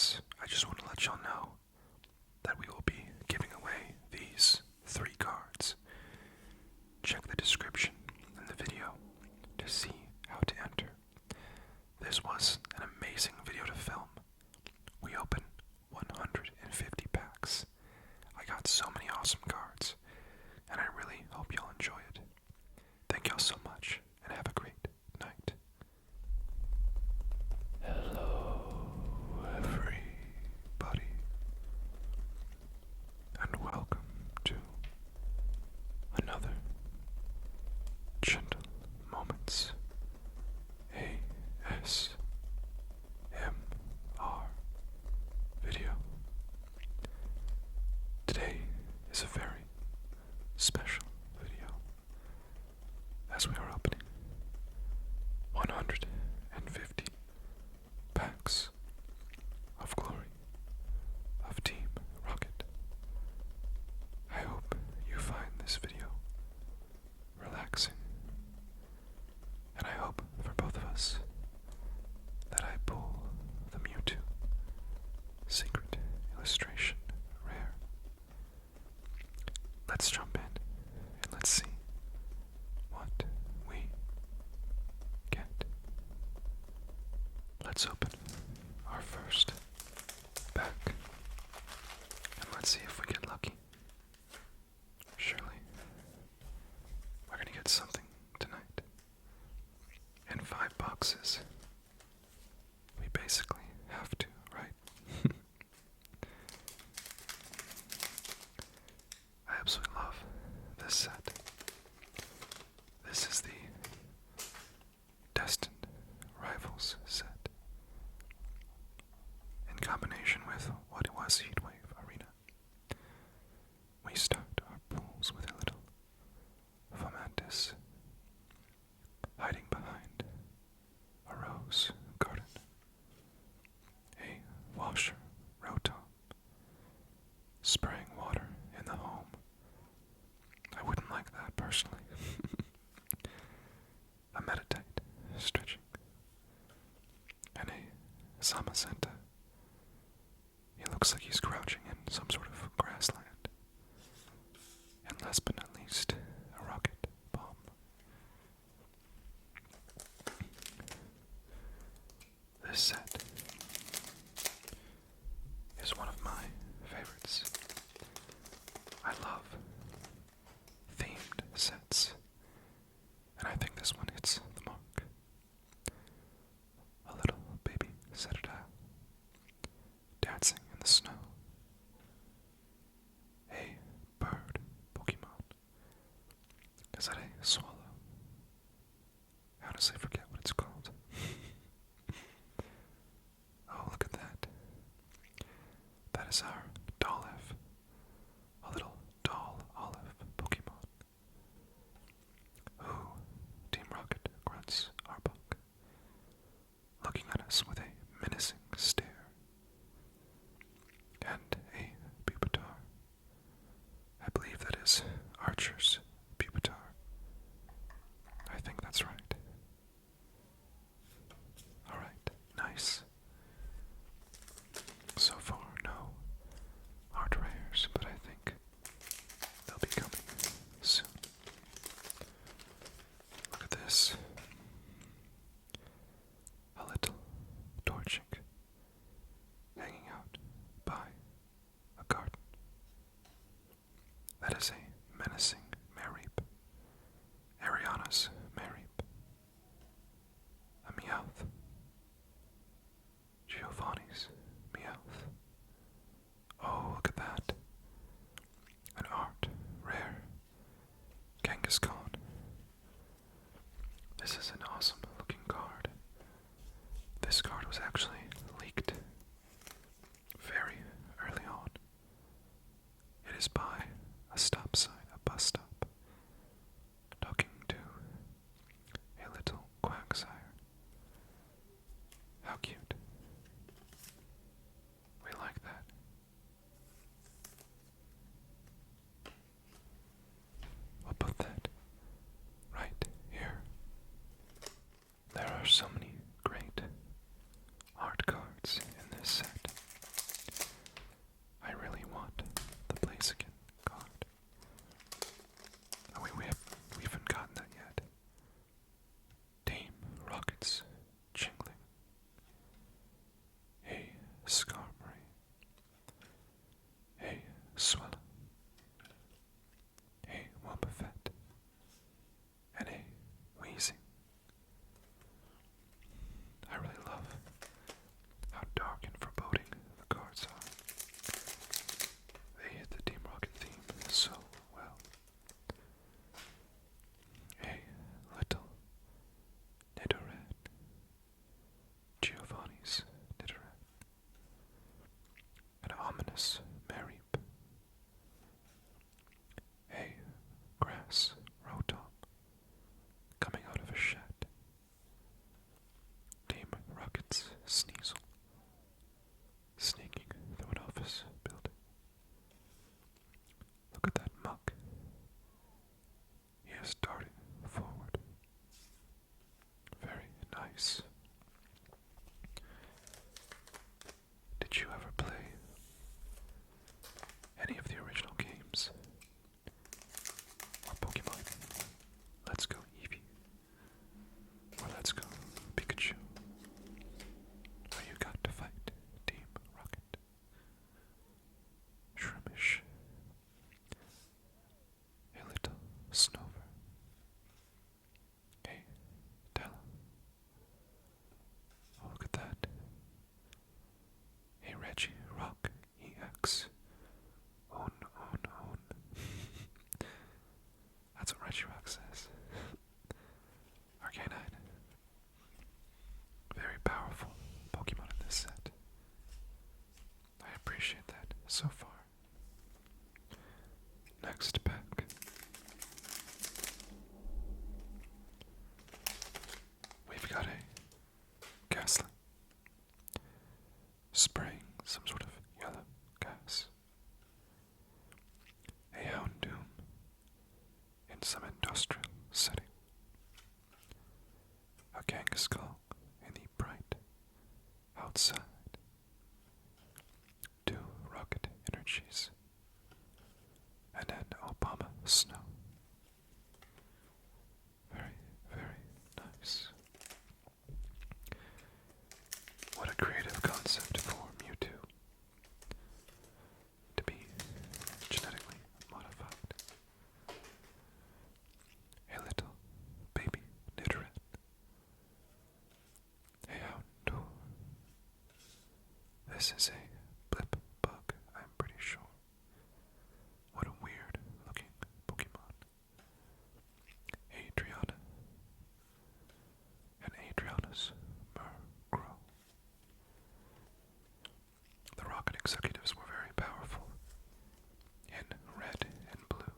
cards, I just want to let y'all know that we will be giving away these 3 cards. Check the description in the video to see how to enter. This was an amazing video to film. We opened 150 packs. I got so many awesome cards, and I really hope y'all enjoy it. Thank y'all so much, and have a great night. Hello, everybody, and welcome to another Gentle Moments ASMR video. Today is a very special video, as we are opening 150 packs of glory of Team Rocket. I hope you find this video relaxing, and I hope for both of us that I pull the Mewtwo Secret Illustration Rare. Let's jump in and let's see what we get. Let's open our first pack and let's see if we get lucky. Surely we're gonna get something tonight. In 5 boxes, we basically have to, right? I absolutely love this set. This is the Destined Rivals set, in combination with what was Heatwave Arena. We start our pools with a little Fomantis hiding behind a rose garden, a washer rotom spraying water in the home. I wouldn't like that personally. A Meditite stretching, and a Zamazenta. He looks like he's crouching in some sort of grassland. And last but not least, a rocket bomb. This set is one of my favorites. I love themed sets, and I think this one hits the mark. A little baby Cetadile dancing in the snow. A bird Pokemon. Is that a swallow? Honestly, forget what it's called. Oh, look at that. That is our Dolph. A little doll olive Pokemon. Ooh, Team Rocket grunts Arbok, looking at us with a menacing stare. And a Pupitar. I believe that is Archer's Pupitar. I think that's right. Alright, nice. So far, no art rares, but I think they'll be coming soon. Look at this. A little Torchic mouse Mareep, a grass Rotom coming out of a shed, Team Rocket's Sneasel sneaking through an office building. Look at that muck. He is darting forward. Very nice. Did you ever play any of the original games? Or Pokemon? Let's Go Eevee. Or Let's Go Pikachu. Or You Got to Fight Team Rocket. Shroomish. A little Snover. Hey, Della. Oh, look at that. Hey, Reggie Rock EX. Own. That's what Reggie Rock says. Arcanine. Very powerful Pokemon in this set. I appreciate that so far. Next pack. We've got a Ghastly spraying some sort of yellow gas. A Houndoom in some industrial setting. A Kangaskhan in the bright outside. 2 rocket energies. And an Obama Snow. Very, very nice. What a creative concept for Mewtwo to be genetically modified. A little baby Nidoran. A Houndour. This is a blip bug, I'm pretty sure. What a weird looking Pokemon. Adriana. And Adriana's Murkrow. The rocket executives were very powerful in red and blue.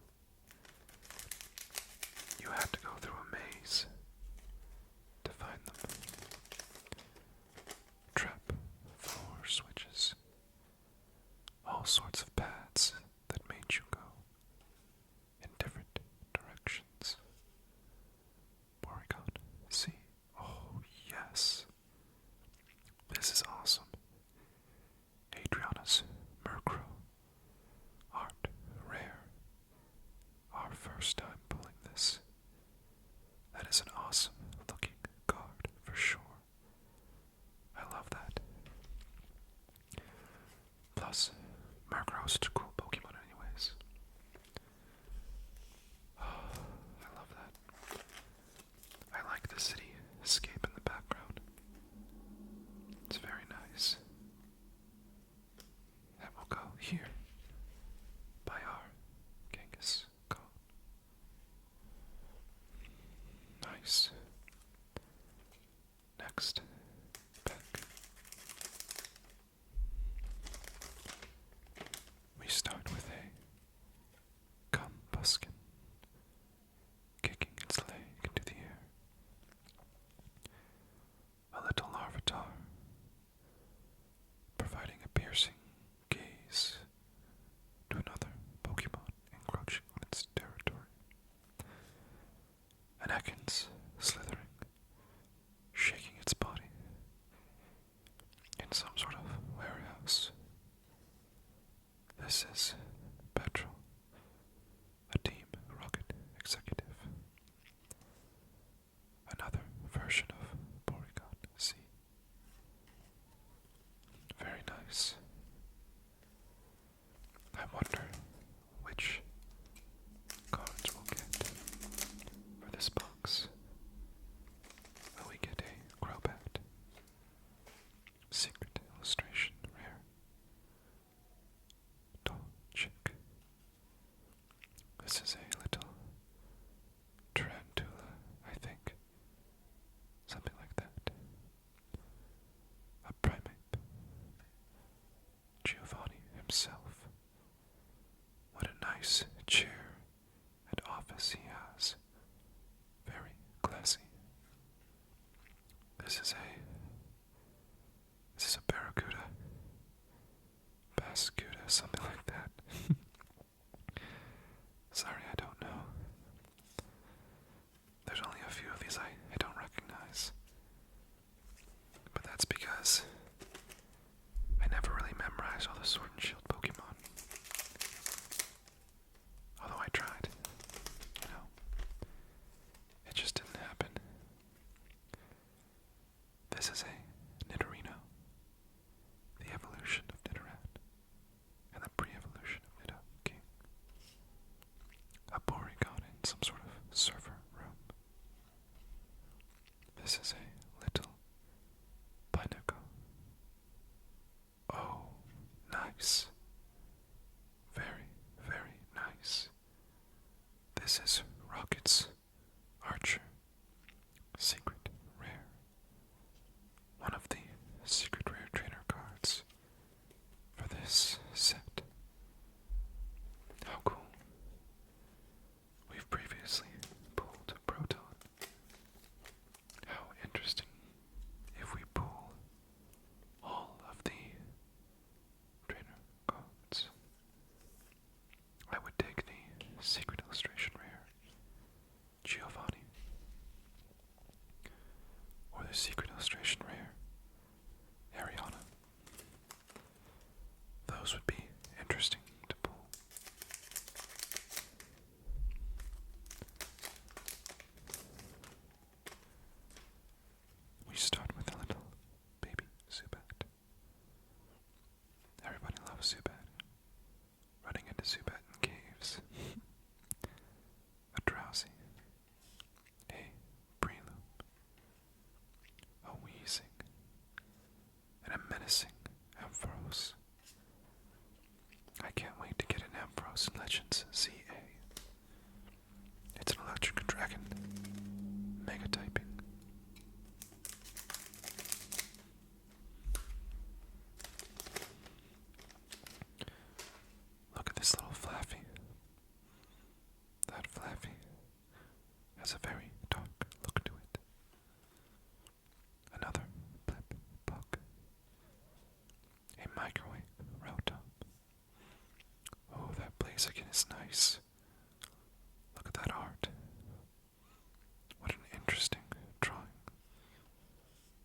You had to go through a maze to find them. Trap, floor switches, all sorts of paths that made you go in different directions. Porygon C. Oh, yes. This is awesome. Adriana's Murkrow. Art rare. Our first time pulling this. That is an awesome looking card for sure. I love that. Plus, Murkrow is such a cool Pokemon anyways. I love that. I like the cityscape in the background. It's very nice. That will go here by our Kangaskhan. Nice. Next pack. We start with a Combuskin kicking its leg into the air. A little Larvitar providing a piercing gaze to another Pokemon encroaching on its territory. An Ekans slithering, shaking its body in some sort of warehouse. This is Petrol, a Team Rocket executive. Another version of Porygon C. Very nice. I wonder which cards we'll get for this box. Will we get a Crobat? Secret Illustration Rare. Dolchik. This is a little Tarantula, I think. Something like that. A Primeape. Giovanni himself. nice chair and office he has. Very classy. This is a barracuda, bascuda, something like that. Sorry, I don't know. There's only a few of these I don't recognize. But that's because I never really memorized all the Sword and Shield Pokemon. Although I tried. It just didn't happen. This is a Nidorino, the evolution of Nidoran, and the pre-evolution of Nidoking. A Porygon in some sort of server room. This is a little Pineco. Oh, nice. Very, very nice. This is Rocket's Archer. Secret Rare. One of the Secret Rare trainer cards for this set. How cool. We've previously pulled Proton. How interesting if we pull all of the trainer cards. I would take the Secret Illustration Rare Giovanni, or the Secret Illustration Rare Ariana. Those would be interesting to pull. We start with a little baby Zubat. Everybody loves Zubat. Running into Zubat in caves. A Drowsy. A Breloom. A Wheezing. And a menacing Ampharos. I can't wait to get an Ampharos in Legends ZA. It's an electric dragon. Mega typing. Look at this little Flaffy. That Flaffy has a very dark look to it. Another Blip Bug. A Microwave Rotom. Oh, that Blaziken is nice. Look at that art. What an interesting drawing.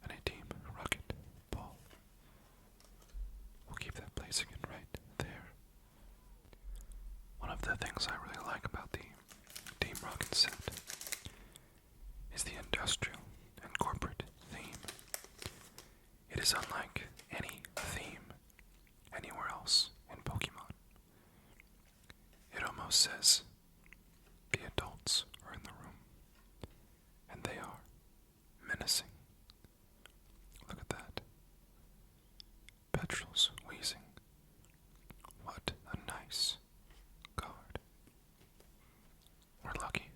And a Team Rocket Ball. We'll keep that Blaziken right there. One of the things I really like about the Team Rocket set is the industrial and corporate theme. It is unlike any theme anywhere else in Pokemon. It almost says the adults are in the room, and they are menacing. Look at that. Petrel's Wheezing. What a nice card. We're lucky.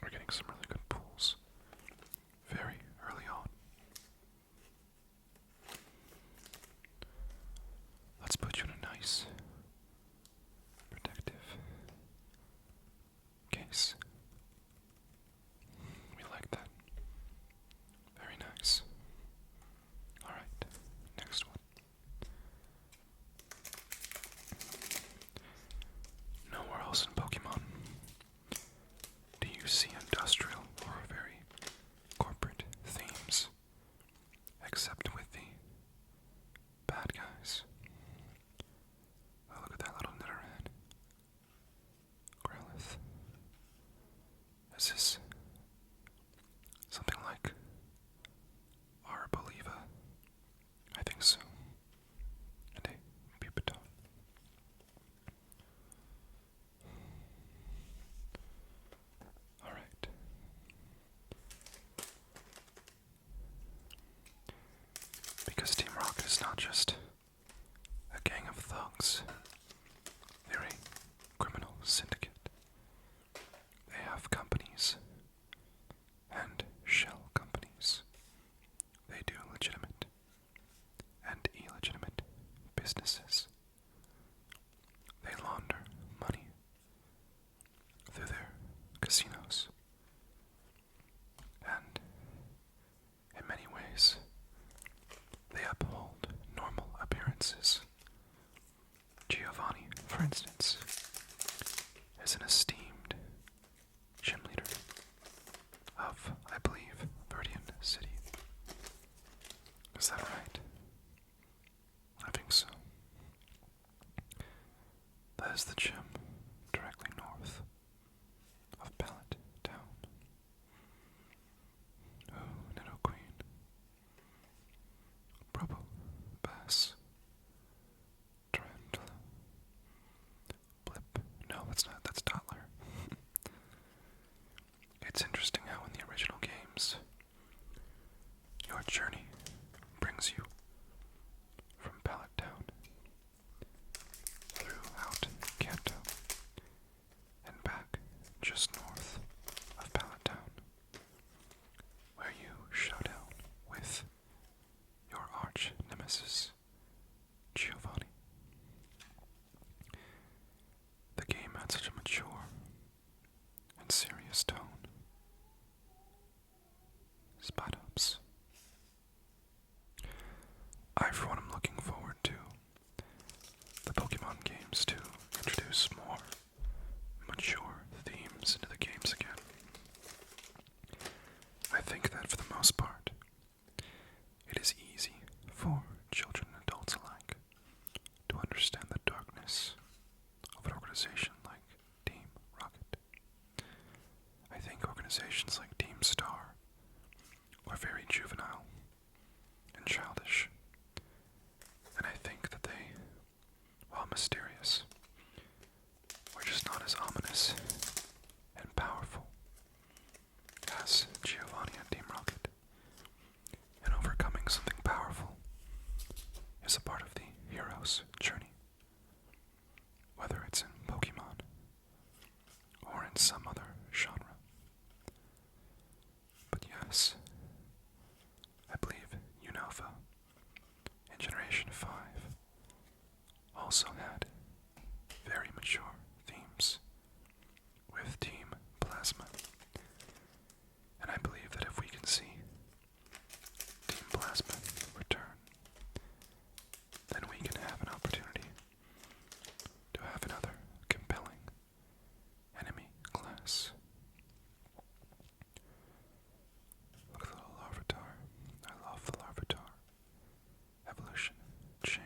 We're getting some really good pulls very early on. Let's put you in a nice protective case. We like that. Very nice. Alright, next one. Nowhere else in Pokemon do you see industrial or very corporate themes, except with the bad guys. Oh, look at that little Nidoran. Growlithe. Is this something like Arboliva? I think so. And a Pupitar. Alright. Because Team Rocket is not just a gang of thugs. They're a criminal syndicate. They have companies and shell companies. They do legitimate and illegitimate businesses. They launder money City. Is that right? I think so. That is the gym directly north of Pallet Town. Oh, Nido Queen. Probo, Bass, Tarantula, Blip. No, that's not. That's Toddler. It's interesting how in the original games, your journey brings you from Pallet Town throughout Kanto and back just north of Pallet Town, where you showdown with your arch nemesis, Giovanni. The game had such a mature and serious tone. Spot ups. I, for one, am looking forward to the Pokemon games to introduce more mature themes into the games again. I think that for the most part, it is easy for children and adults alike to understand the darkness of an organization like Team Rocket. I think organizations like Team Star are very juvenile and childish, and I think that they, while mysterious, are just not as ominous and powerful as Giovanni and Team Rocket. And overcoming something powerful is a part of the hero's journey, whether it's in Pokemon or in some other genre. But yes, I believe Unalpha in Generation 5 also had very mature themes with Team Plasma. And I believe that if we can see Team Plasma return, then we can have an opportunity to have another compelling enemy class. Look at the little Larvitar. I love the Larvitar evolution chain.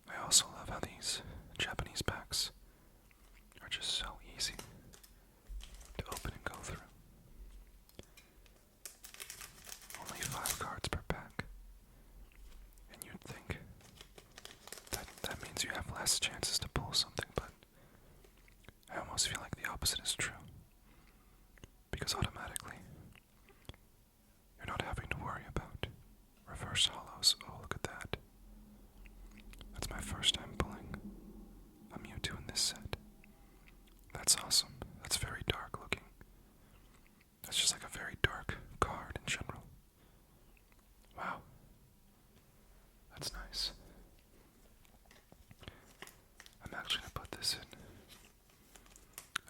I also love how these Japanese packs are just so easy to open and go through. Only 5 cards per pack. And you'd think that means you have less chances to pull something, but I almost feel like the opposite is true. Because automatically, you're not having to worry about reverse hollows. Oh, look at that. That's my first time pulling a Mewtwo in this set. That's awesome. That's very dark looking. That's just like a very dark card in general. Wow. That's nice. I'm actually going to put this in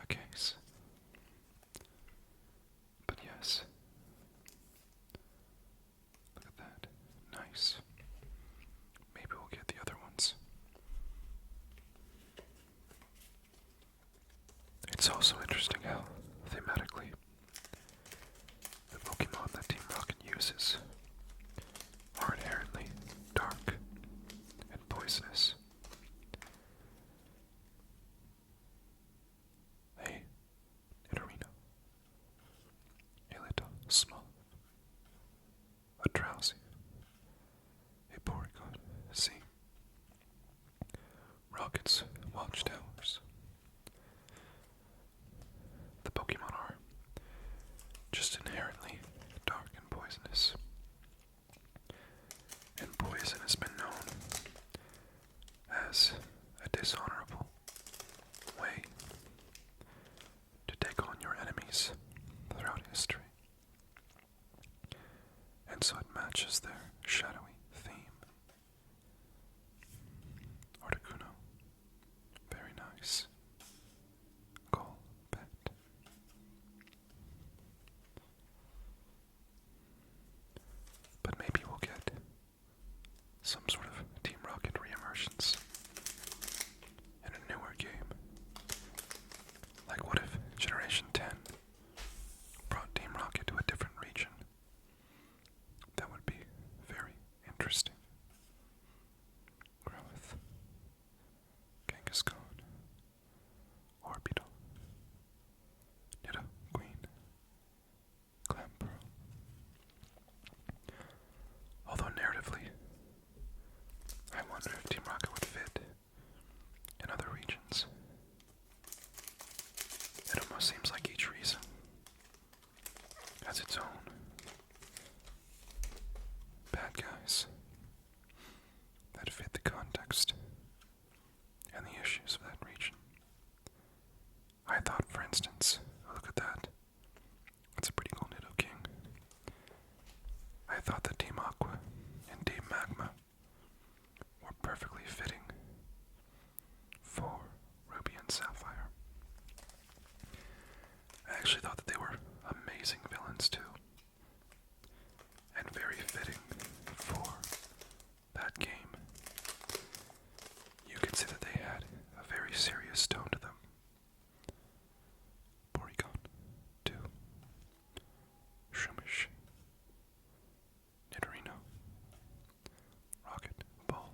a case. But yes. Look at that. Nice. Maybe we'll get the other ones. It's also interesting how, thematically, the Pokemon that Team Rocket uses are inherently dark and poisonous. Hey, Nidorino. A little small. A drowsy. A Porygon. See. Rocket's watchtowers. The Pokemon are just inherently dark and poisonous. And poison has been known as a dishonorable way to take on your enemies throughout history. And so it matches their shadowy theme. Articuno. Very nice. Golbat. But maybe we'll get some sort of Team Rocket reimmersions in a newer game. Like what if Generation 10 brought Team has its own bad guys that fit the context and the issues of that region. I thought, for instance, look at that. That's a pretty cool Nidoking. I thought that Team Aqua and Team Magma were perfectly fitting for Ruby and Sapphire. I actually thought that they were amazing villains too, and very fitting for that game. You can see that they had a very serious tone to them. Porygon 2, Shroomish, Nidorino, Rocket Ball.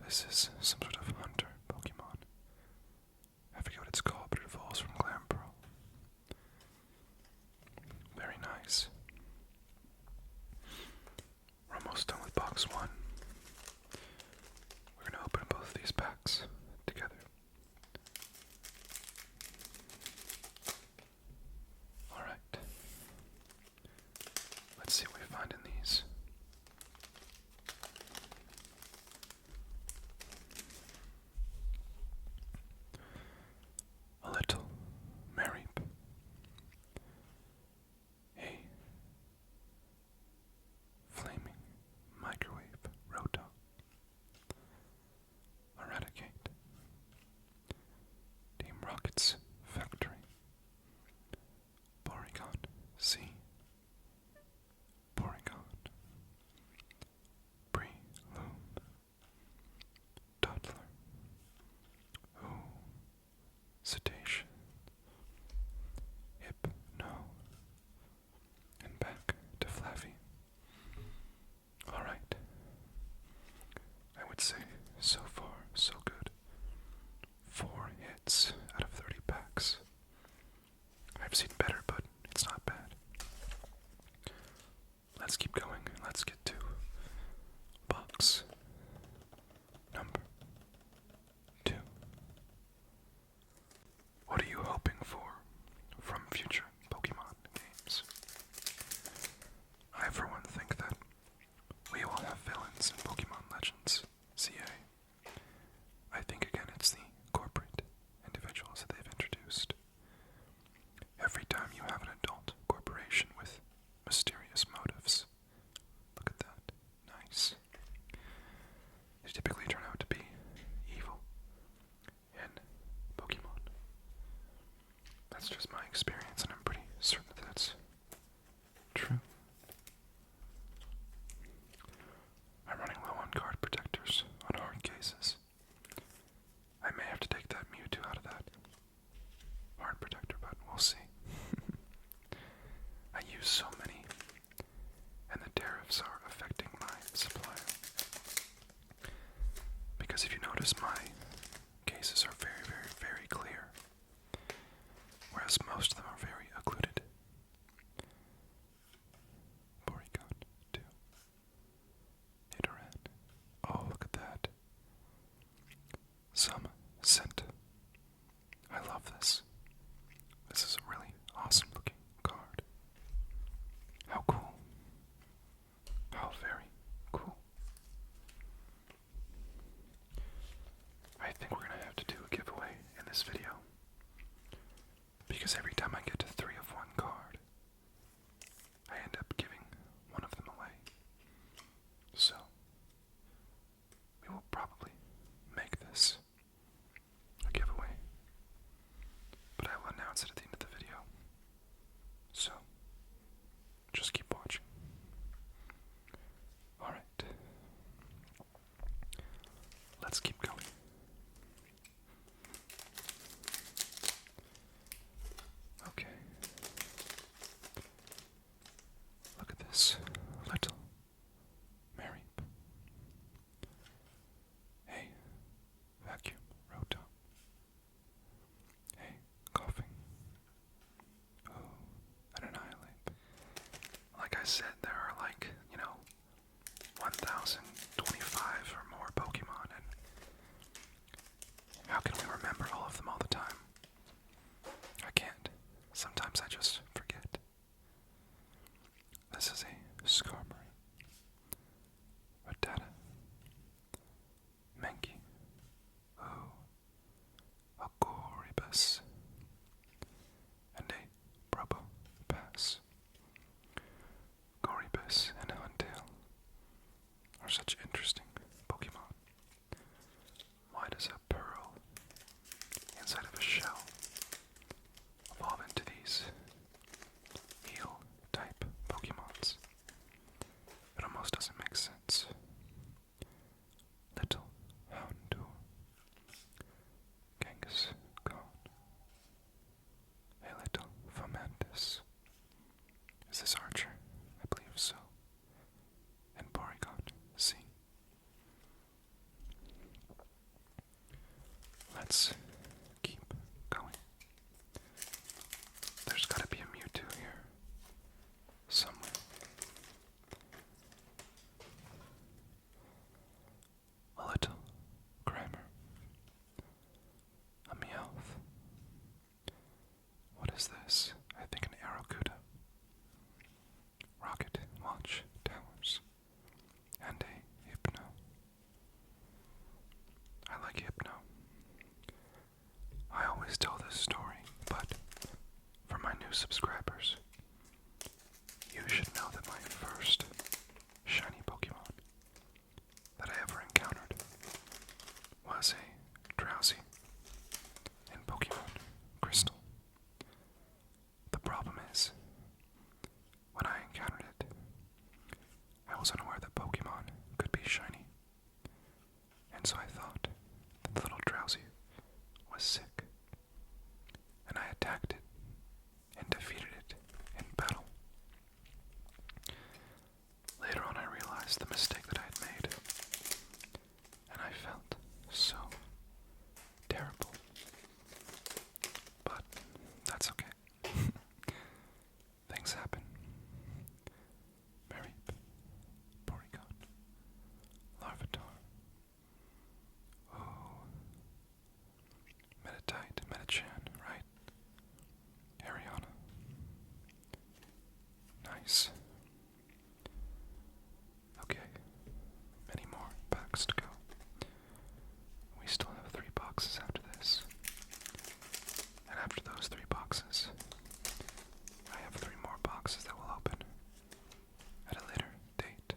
This is some sort of hunter Pokemon. I forget what it's called, but it evolves from Glampearl. Very nice. We're almost done with box 1. We're going to open both of these packs together. Alright. Let's see what we find in these. A little Mareep. A flaming microwave Rotom. Eradicate. Team Rocket's Factory. Porygon C. Porygon. Breloom. Toddler. Ooh. Cetacean. Hypno. And back to Flaffy. Alright. I would say, so far, so good. 4 hits out of 30 packs. I've seen better, but it's not bad. Let's keep going. Let's get to box number 2. What are you hoping for from future Pokemon games? I, for one, think that we will have villains in Pokemon Legends CA. I think, again, it's the corporate individuals that they've introduced. Every time you have an adult corporation with mysterious motives, look at that, nice. They typically turn out to be evil in Pokemon. That's just my experience, and I'm pretty certain that that's true. I'm running low on card protectors on hard cases. I may have to take that Mewtwo out of that hard protector, but we'll see. I use so many, and the tariffs are affecting my supply. Because if you notice, my cases are very, very, very clear, whereas most of them are very occluded. Porygon 2. Nidoran. Oh, look at that. Some scent. I love this. This is a really awesome looking card. How cool. How very cool. I think we're going to have to do a giveaway in this video, because every time I get to 3 of one card, I end up giving one of them away. So, we will probably make this a giveaway, but I will announce it at the end of the video. So, just keep watching. Alright. Let's keep going. Okay. Look at this little Mareep. Hey, vacuum Rotom. Hey, coughing. Oh, and annihilate. Like I said, there are 1,025 or more Pokemon, and how can we remember all of them all the time? I can't. Sometimes I just forget. subscribers, you should know that my first shiny Pokemon that I ever encountered was a Drowsy in Pokemon Crystal. The problem is, when I encountered it, I was unaware that Pokemon could be shiny, and so I thought that the little Drowsy was sick, and I attacked it and defeated it in battle. Later on I realized the mistake that I had made, and I felt so terrible. But that's okay. Things happen. Mareep, Porygon, Larvitar, Meditite, Medichan, right? Ariana. Nice. Okay, many more packs to go. We still have 3 boxes after this. And after those 3 boxes, I have 3 more boxes that will open at a later date.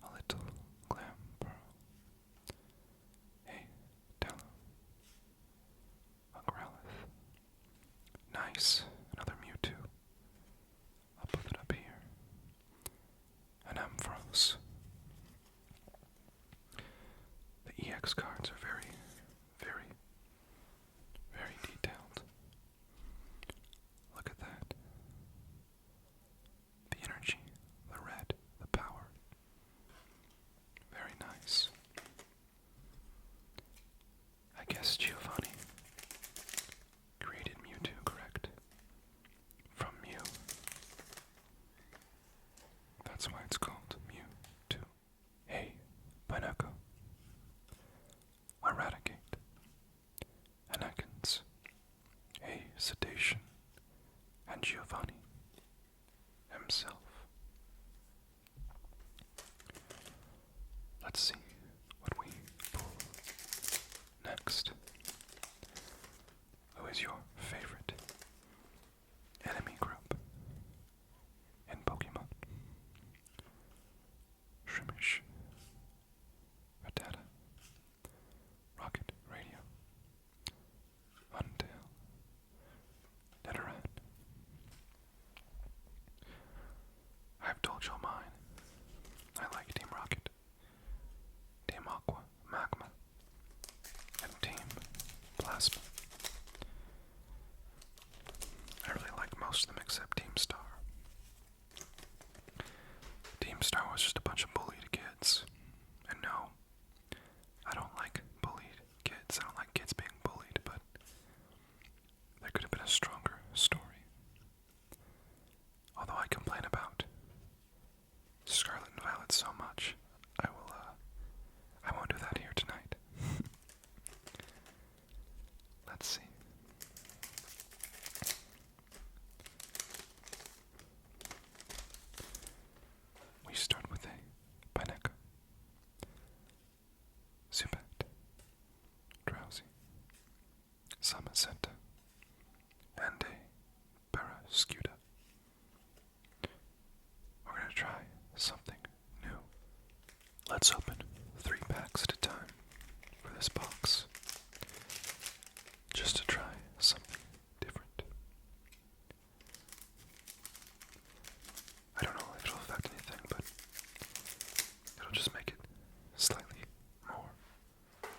A little glam pearl. A Tallow. A Growlithe. Nice. Another Mewtwo. I'll put it up here. An Ampharos. The EX cards are very, very, very detailed. Look at that. The energy, the red, the power. Very nice. I guess Giovanni created Mewtwo, correct? From Mew. That's why it's called Mewtwo. Hey, Pinocchio. Eradicate. Anakins. A Sedation. And Giovanni himself. Let's see what we pull next. Who is your favorite enemy group in Pokemon? Shrimish, Rattata, Rocket Radio, Untail, Nidoran. I've told y'all mine. I like Team Rocket, Team Aqua, Magma, and Team Plasma. I really like most of them except Team Star. Team Star was just a bunch of bullied kids. And no, I don't like bullied kids. I don't like kids being bullied, but there could have been a stronger story. Although I complain about Scarlet and Violet so much, I won't do that here tonight. Let's see. We start with a Pinecka, Zubat, Drowsy, Samacenta, and a Barrascuda. We're going to try something new. Let's open 3 packs at a time for this box, just to try something different. I don't know if it'll affect anything, but it'll just make it slightly more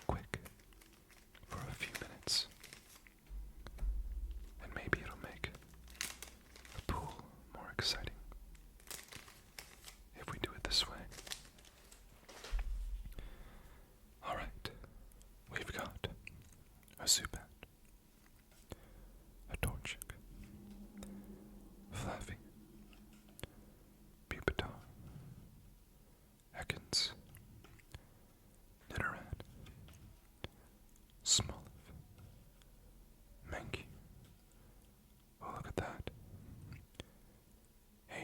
quick for a few minutes. And maybe it'll make the pool more exciting if we do it this way. Alright, we've got a Zubat, a Torchic, Flaffy, Pupitar, Ekans, Nidoran, Smoliv, Mankey. Oh, look at that. A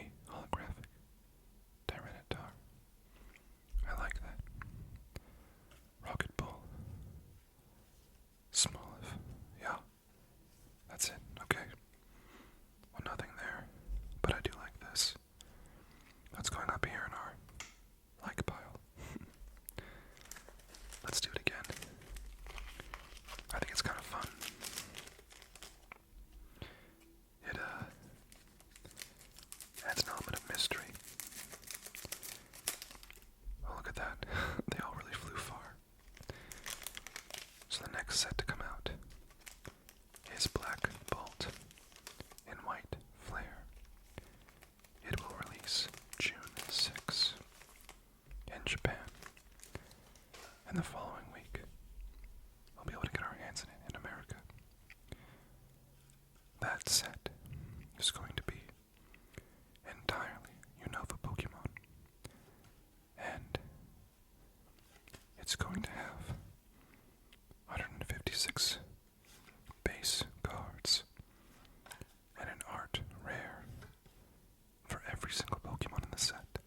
single Pokemon in the set.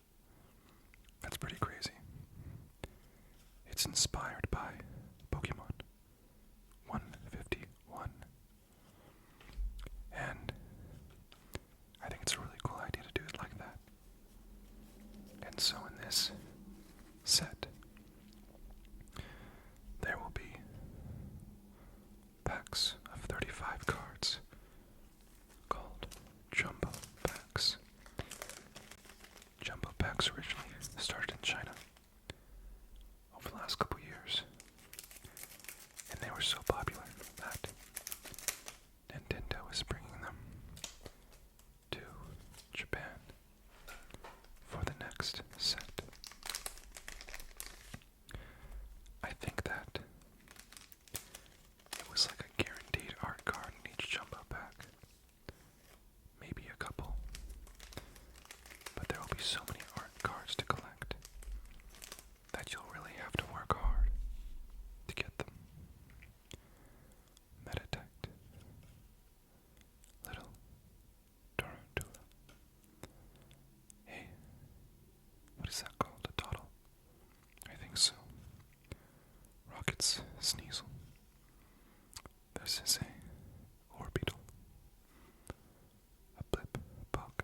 That's pretty crazy. It's inspired by Pokemon 151. And I think it's a really cool idea to do it like that. And so in this set, there will be packs of 35 cards called Jumbo Packs. Jumbo Packs originally started in China over the last couple years, and they were so popular that Nintendo is bringing them to Japan for the next set. I think that it was like a guaranteed art card in each jumbo pack. Maybe a couple. But there will be so many art cards to collect that you'll really have to work hard to get them. Meditect. Little Tarantula. Hey, what is that called? A dottle? I think so. Rocket's Sneasel. This is a Orbital. A Blip Bug.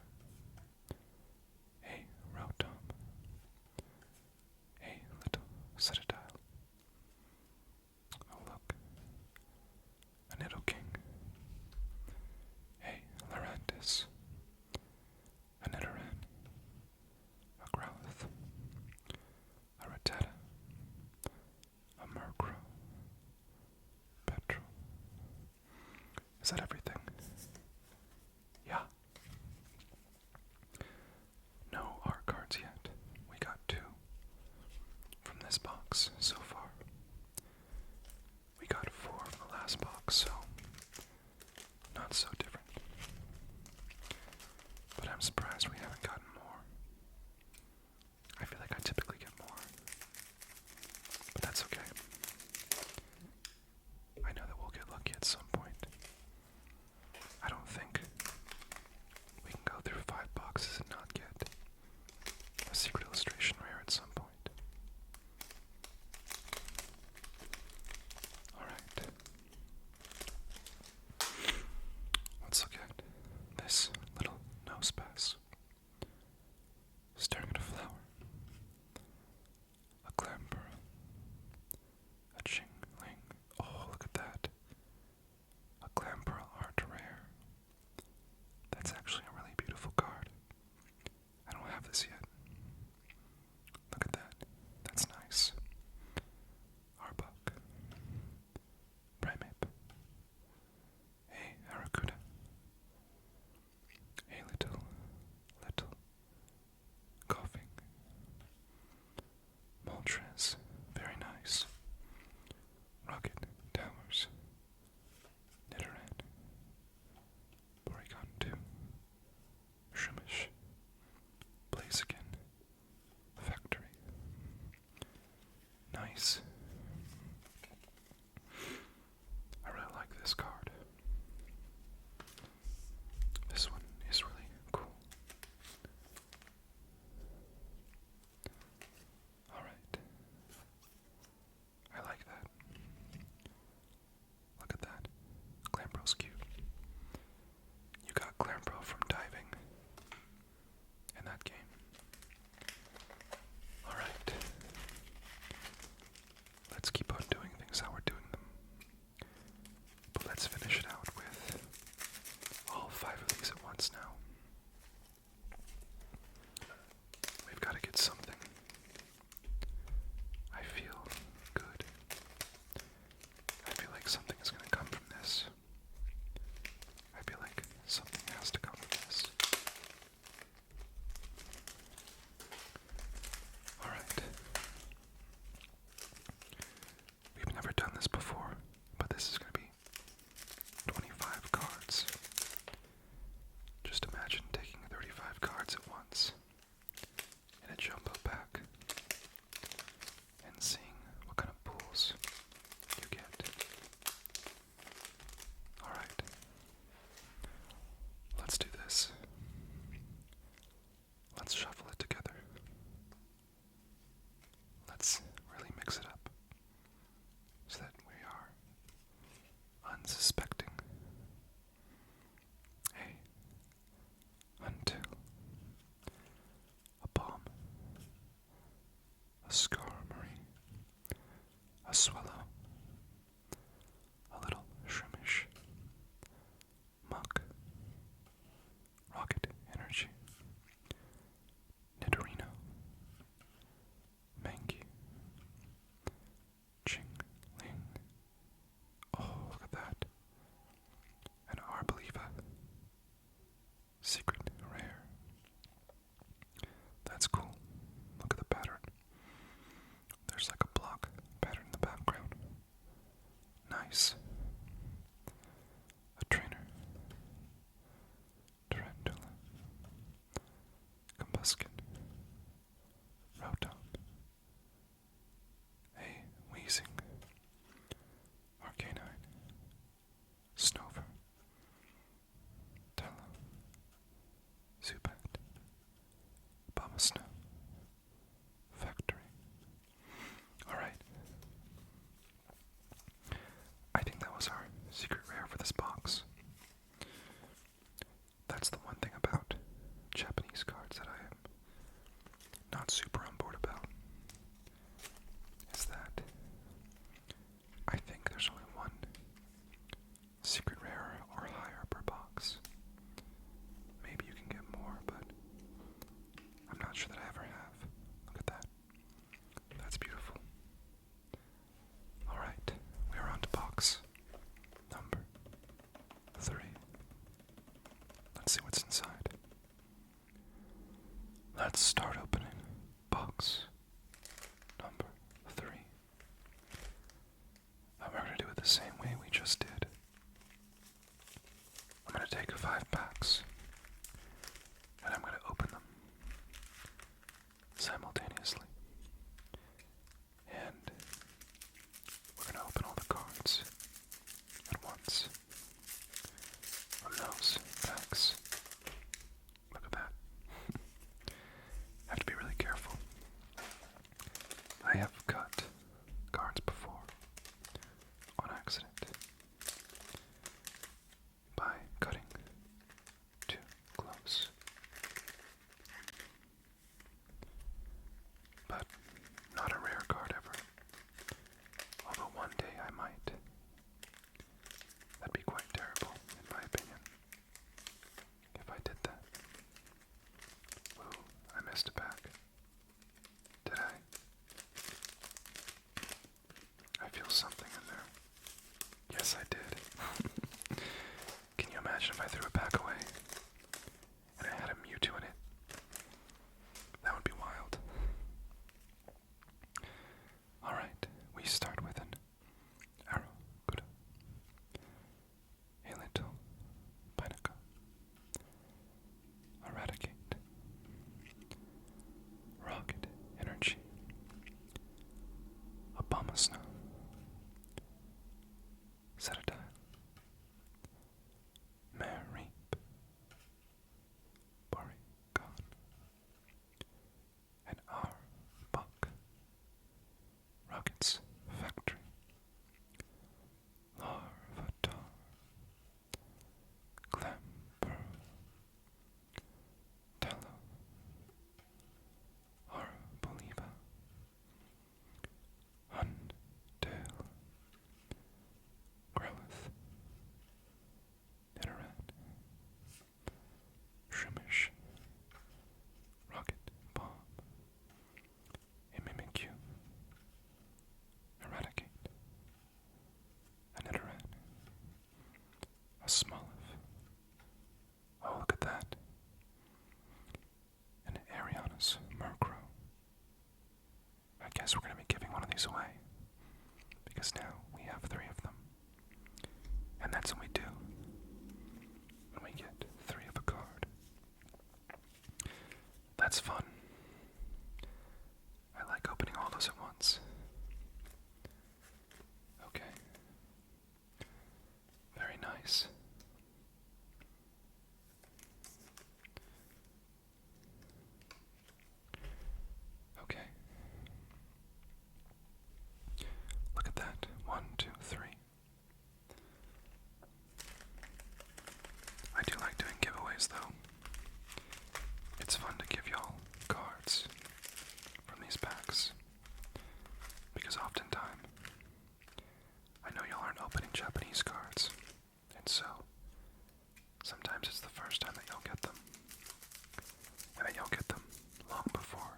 A Rotom. A little Citadile. Oh look. A Nidoking. A Lurantis. A Nidoran. A Growlithe. A Rattata. A Murkrow. Petrol. Is that everything? Yeah. No art cards yet. We got 2 from this box so far. We got 4 from the last box, so not so different. But I'm surprised we haven't gotten more. I feel like I typically get more. But that's okay. I know that we'll get lucky at some point. I don't think we can go through 5 boxes and not get a secret illustration rare at some point. Alright. Let's look at this little nose pass. Staring at a flower. A Clamperl. A Chingling. Oh, look at that. A Clamperl Art Rare. That's actually a really beautiful card. I don't have this yet. Look at that. That's nice. Arbok. Primeape. A Arrokuda. A little coughing. Moltres. Very nice. Rocket Towers. Nidoran. Porygon 2. Shumish. Blaziken. Factory. Nice. I really like this card. This one is really cool. Alright. I like that. Look at that. Clamperl's cute. You got Clamperl from diving in that game. Alright. Let's keep on doing things how we're doing them. But let's finish it out with all 5 of these at once now. We've got to get something. I feel good. I feel like something is going to come from this. I feel like something has to come from Luskin, Rotom, a Wheezing, Arcanine, Snover, Tello, Zubat, Abomasnow, Factory. Alright. I think that was our secret rare for this box. That's the one thing about Japanese cards that I am not super on board about, is that I think there's only one secret rare or higher per box. Maybe you can get more, but I'm not sure that I ever have. Look at that. That's beautiful. Alright, we are on to box number 3. Let's see what's inside. Let's start opening box number 3. And we're going to do it the same way we just did. I'm going to take 5 packs, and I'm going to open them simultaneously. And we're going to open all the cards at once from those packs. Look at that. Have to be really careful. I have cut cards before on accident by cutting too close. But not a rare card ever. Although one day I might. That'd be quite terrible, in my opinion, if I did that. Ooh, I missed a pack. Did I? I feel something in there. Yes, I did. Can you imagine if I threw a pack away and I had a Mewtwo in it? That would be wild. Alright, we start with an Arrokuda, a little Pineco, Eradicate, Rocket Energy, Abomasnow, Cetadile, Mareep, Porygon, and Arbok, Rocket's Factory, Larvitar, Clamper, Tello, Arboliva, Hundale, Growlithe, Nidoran, Shroomish, Rocket Bomb, a Mimikyu, Eradicate, a Nidoran, a Smoliv. Oh, look at that. An Ariana's Murkrow. I guess we're going to be giving one of these away, because now we have 3 of them. And that's what we do when we get 3 of a card. That's fun. I like opening all those at once. Okay. Very nice. Okay. Look at that. 1, 2, 3. I do like doing giveaways, though. It's fun to give y'all cards from these packs, because oftentimes I know y'all aren't opening Japanese cards, and so sometimes it's the first time that y'all get them, and then y'all get them long before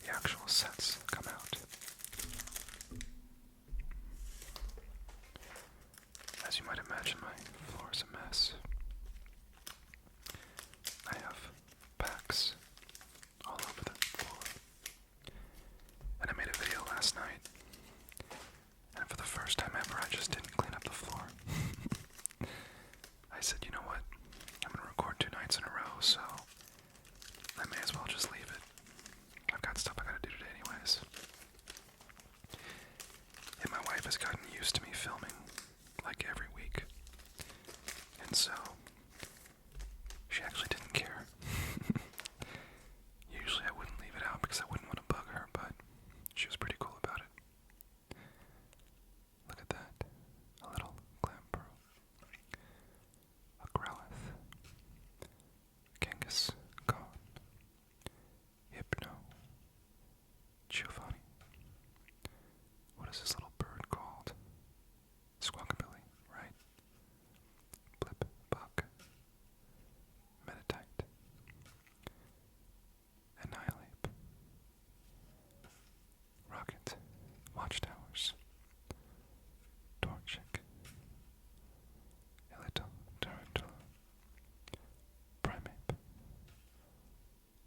the actual sets come out. As you might imagine, my floor is a mess. I have packs all over the floor. And I made a video last night, and for the first time ever, I just didn't clean up the floor. I said, you know what? I'm going to record 2 nights in a row, so I may as as well just leave it. I've got stuff I gotta do today anyways. And my wife has gotten used to me filming like every week. And so, she actually didn't care. Usually I wouldn't leave it out because I wouldn't want to bug her, but she was pretty cool about it. Look at that. A little clam pearl. A Growlithe. Genghis Khan. Hypno. Giovanni. What is this little bird called? Squawkabilly, right? Blip, Buck. Meditite. Annihilate. Rocket. Watchtowers. Torchic. A little tarantula. Primeape.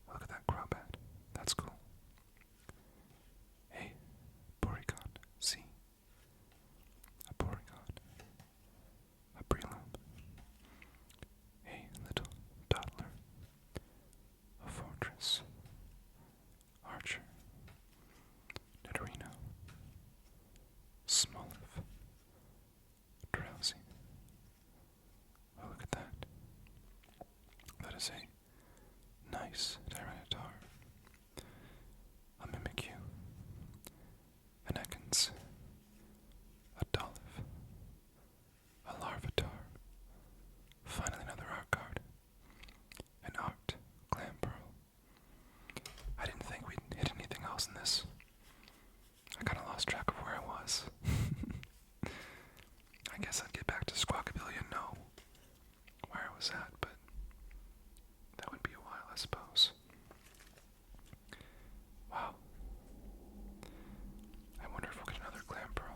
Look at that Crobat. That's cool. A Porygon. C. A Porygon. A Breloom. A little toddler. A Fortress. Archer. Nidorino. Smoliv. Drowsy. Oh, look at that. That is a nice Tyranitar. A Mimikyu. An Ekans. A Dolph. A Larvitar. Finally another art card. An Art Clam Pearl. I didn't think we'd hit anything else in this. I kinda lost track of where I was. I guess I'd get back to Squawkabilly and know where I was at, but that would be a while, I suppose. Wow. I wonder if we'll get another Clam Pearl.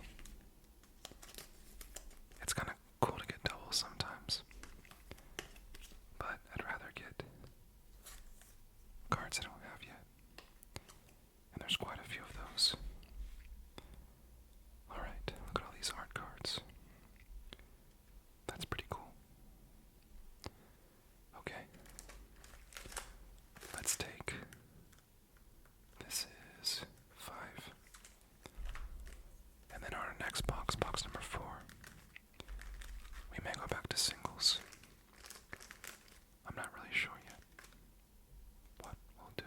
It's kinda cool to get doubles sometimes, but I'd rather get cards I don't have yet. And there's quite a few of those. Alright, look at all these art cards. That's pretty cool. Okay. Let's take... This is 5. And then our next box, box number 4. We may go back to singles. I'm not really sure yet. But we'll do.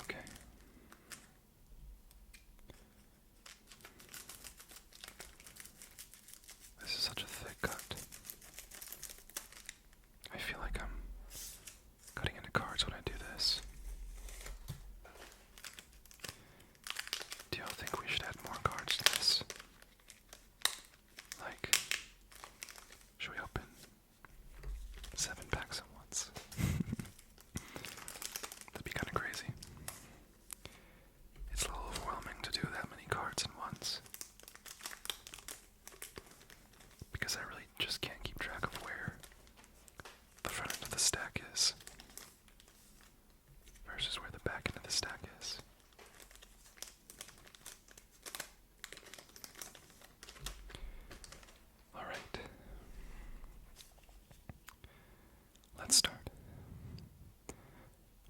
Okay. This is such a thick cut. I feel like I'm cutting into cards when I do this. Do y'all think we should add more cards to this? Like, should we open 7 packs at once? That'd be kind of crazy. It's a little overwhelming to do that many cards at once. Because I really just can't keep track of where the front end of the stack is versus where the back end of the stack is. Alright. Let's start.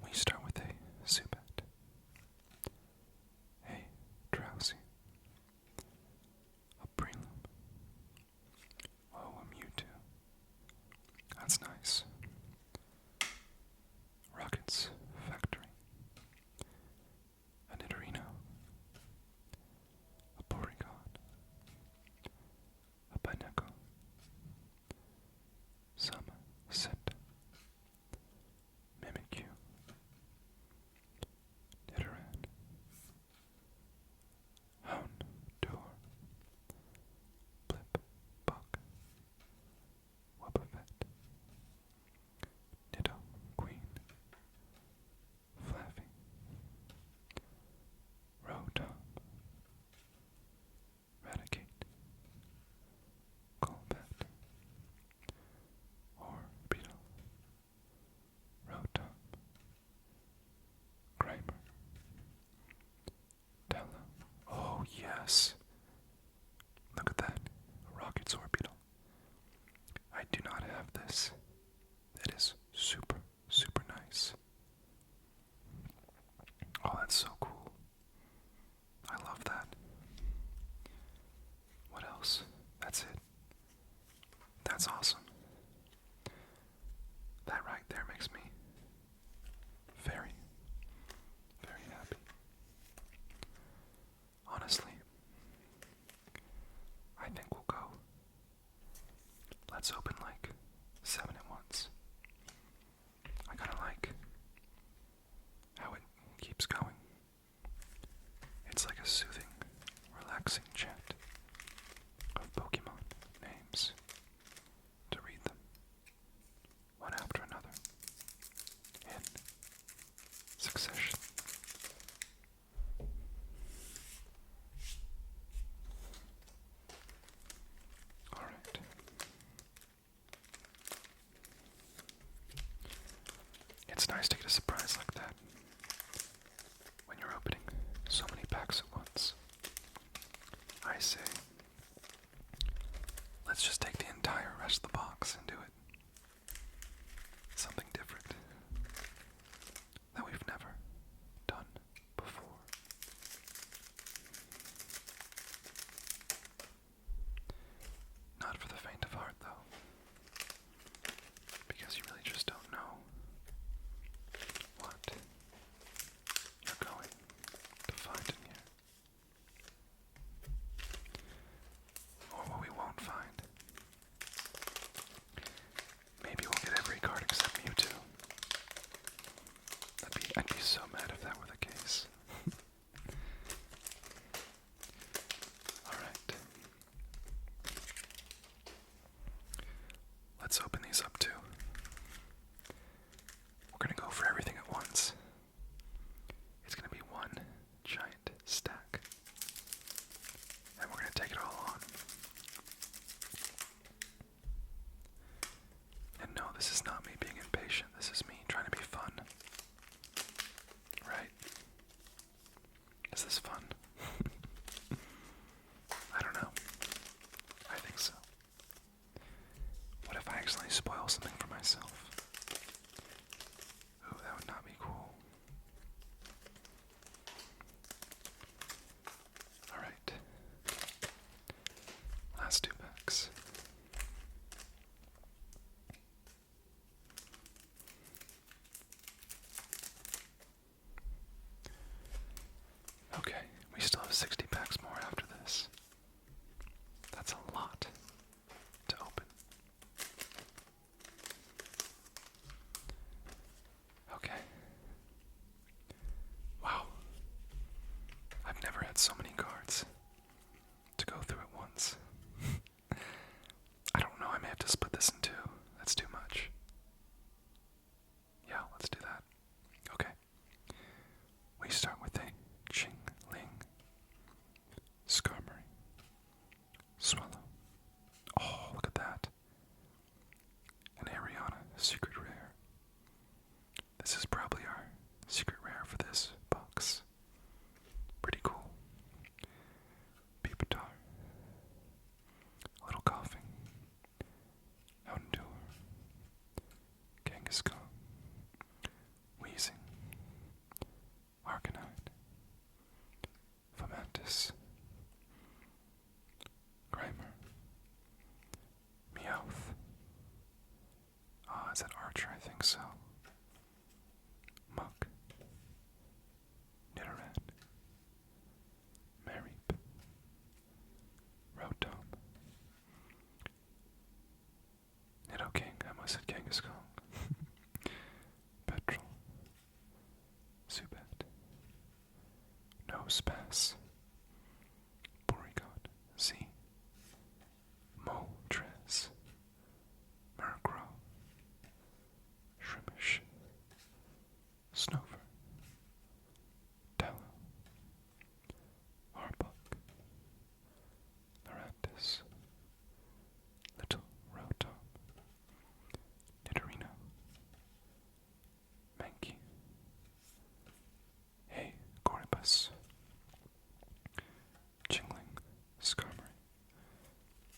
We start with a Zubat. A Drowsy. A Breloom. Oh, a Mewtwo. That's nice. Rocket's Factory. A Nidorino. A Porygon. A Pineco. Some Scent. Mimikyu. Nidoran. Houndour. Blip, Buck. Wobbuffet. Nido, Queen. Flaffy. Rotom. Raticate. Golbat. Orbeetle. Rotom. Grimer. Tello. Oh, yes. Look at that. Rocket's Orbeetle. I do not have this. It is like 7 at once. I kind of like how it keeps going. It's like a soothing, relaxing chant of Pokemon names to read them one after another in succession. Alright. It's nice to get a surprise like that when you're opening so many packs at once. I say, let's just take the entire rest of the box and do it. Something different that we've never done before. Not for the faint of heart, though, because you really just don't know what you're going to find in here, or what we won't find. Maybe we'll get every card except Mewtwo. I'd be so mad if that were the case. Alright. Let's open these up too. We're gonna go for everything at once. It's gonna be one giant stack. And we're gonna take it all on. And no, this is not me being impatient. This is me trying to be fun. Right? Is this fun? I don't know. I think so. What if I accidentally spoil something for myself? Ooh, that would not be cool. Alright. Last 2 packs. Okay, we still have 60 packs more after this. That's a lot to open. Okay. Wow. I've never had so many cards to go through at once. I don't know, I may have to split this in 2. That's too much. Yeah, let's do that. Okay. We start with a Chingling, Skarmory, Swallow. Oh, look at that. An Ariana Secret Rare. This is probably our secret rare for this box. Pretty cool. Peepatar. A little coughing. Houndour. Kangaskhan. Wheezing. Arcanine. Fomantis. Grimer. Meowth. Is that Archer? I think so. Muck. Nidoran. Mareep. Rotom. Nidoking. I almost said Kangaskhan. Petrol. Zubat. Nosepass. Porygon. Z. Moltres. Murkrow. Shrimish. Snover. Tallow. Arbok. Narantis. Little Rotom. Nidorino. Mankey. Hey, Cornibus. Chingling. Skarmory.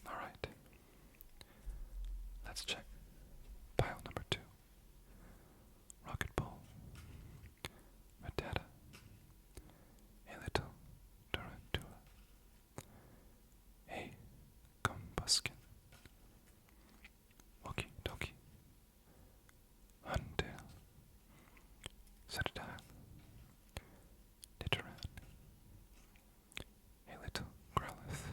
Alright. Let's check pile number 2. Rocket Ball. Rattata. A little Tarantula. A Gumbuskin. Walkie Talkie. Huntail. Cetadile. Nidoran. A little Growlithe.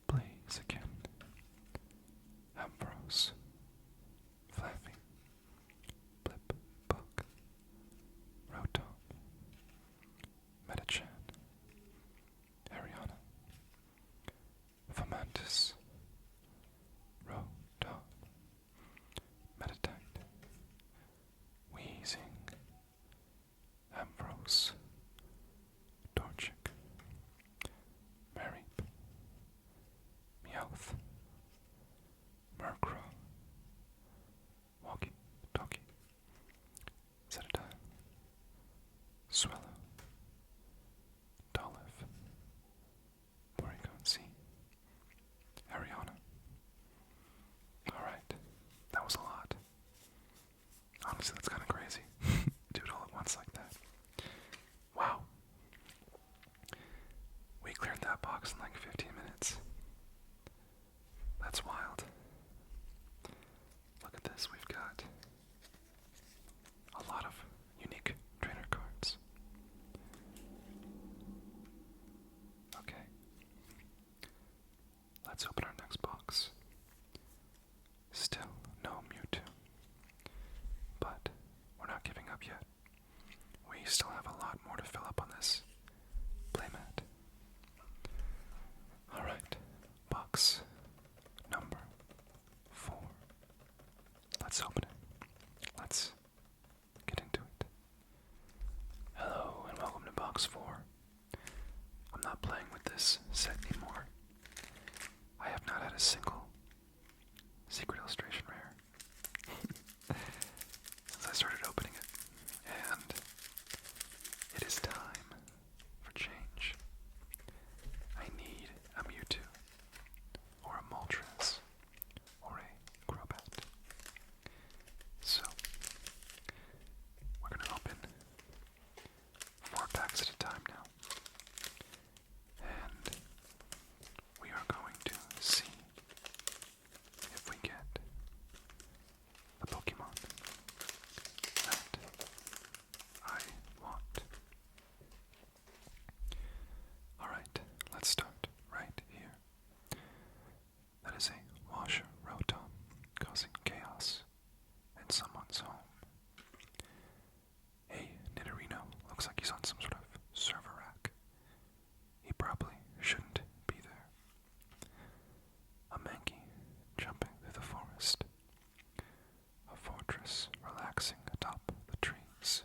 Blaziken. Ampharos. Murkrow, Walkie Talkie, Cetadile, Swallow, Dolph, Porygon C, Ariana. Alright, that was a lot. Honestly, that's kind of crazy. Do it all at once like that. Wow. We cleared that box in like 15 minutes. That's wild. Look at this, we've got a lot of unique trainer cards. Okay. Let's open our next box. Still no Mewtwo. But we're not giving up yet. We still have a lot more to fill up on this playmat. Alright, box number 4. Let's open it. Let's get into it. Hello and welcome to box 4. I'm not playing with this set anymore. I have not had a single Secret Illustration Rare since I started opening it, and it is time for change. I need a Mewtwo, or a Moltres, or a Crobat. So, we're going to open 4 packs at a time now, and we are going to see if we get the Pokemon that I want. Alright, let's start right here. That is a Washer Rotom causing chaos in someone's home. A Nidorino looks like he's on some sort of server rack. He probably shouldn't be there. A Mankey jumping through the forest. A fortress relaxing atop the trees.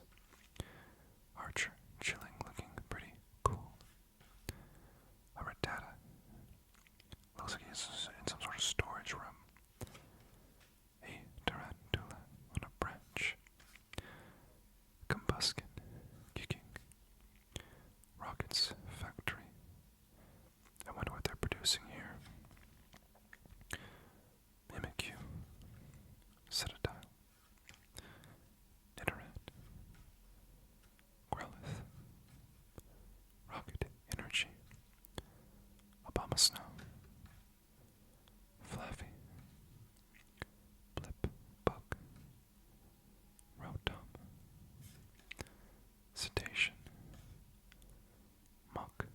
Archer chilling, looking pretty cool. A Rattata looks like he's in some sort of storage room. A Tarantula on a branch. Combuskin kicking. Rocket's factory. I wonder what they're producing here. Mimikyu. Cetadile. Nidoran. Growlithe. Rocket Energy. Abomasnow. Flaffy. Blip Bug. Rotom. Cetacean. Muck.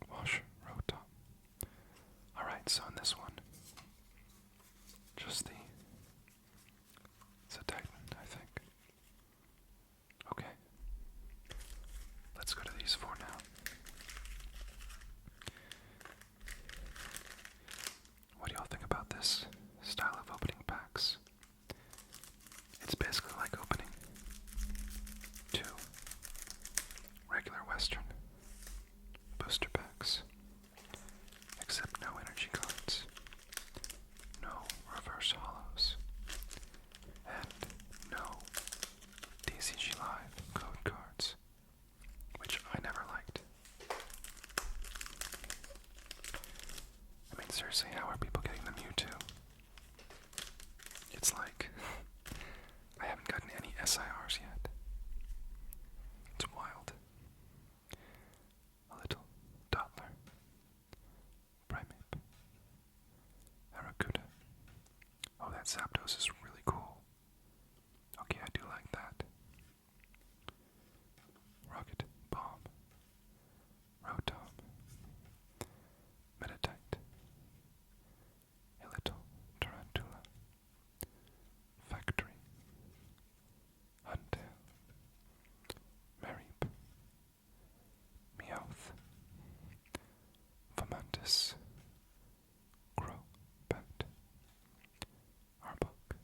Wash Rotom. Alright, so in this one, just the Titan, I think. Okay. Let's go to these 4 now. What do y'all think about this style of opening packs? It's basically like opening 2 regular Western booster packs, except no energy cards, no reverse hollows, and no DCG Live code cards, which I never liked. I mean, seriously, how are people getting the Mewtwo? It's like, I haven't gotten any SIRs yet. It's wild. A little Dottler. Primeape. Arrokuda. Oh, that Zapdos is really cool. Okay, I do like that. Rocket Bomb. Rotom. Meditite. A little Tarantula. Factory. Huntail. Mareep. Meowth. Fomantis. Crobat. Arbok.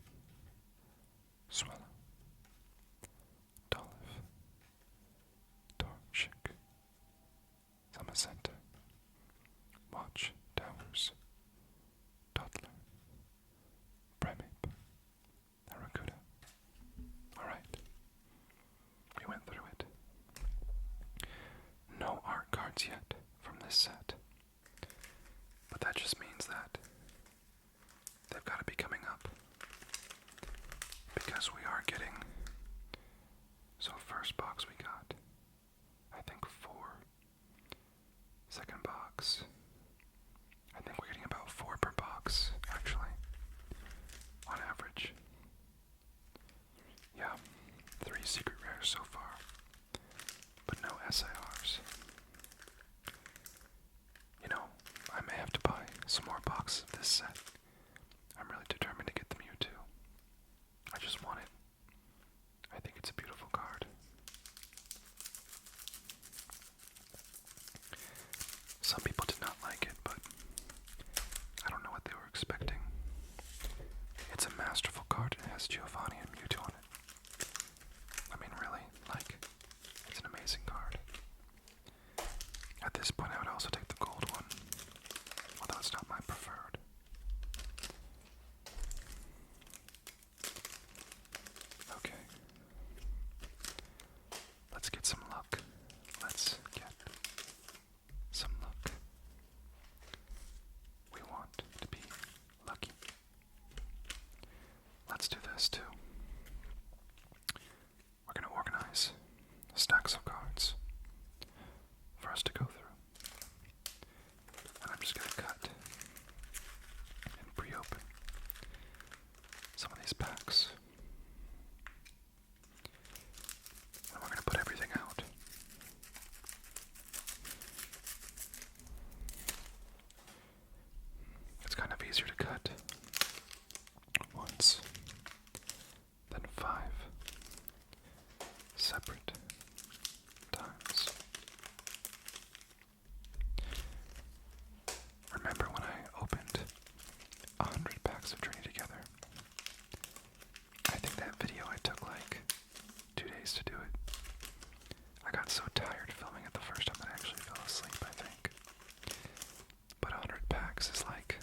getting, so first box we got, I think 4. Second box, I think we're getting about 4 per box, actually, on average. Yeah, 3 secret rares so far, but no SIRs. You know, I may have to buy some more boxes of this set. I'm really determined to get the Mewtwo. I just want it. I think it's a beautiful card. Some people did not like it, but I don't know what they were expecting. It's a masterful card. It has Giovanni and Mewtwo on it. I mean, really, like, it's an amazing card. At this point, I would also take the gold one, although it's not my preferred. Okay. Let's get some luck. Let's get some luck. We want to be lucky. Let's do this too. We're going to organize stacks of cards for us to go through. And I'm just going to cut and pre-open some of these packs. And we're going to put everything out. It's kind of easier to cut once than 5 separate times. Remember when I opened 100 packs of Trinity together? I think that video I took like 2 days to do it. I got so tired filming it the first time that I actually fell asleep, I think. But 100 packs is like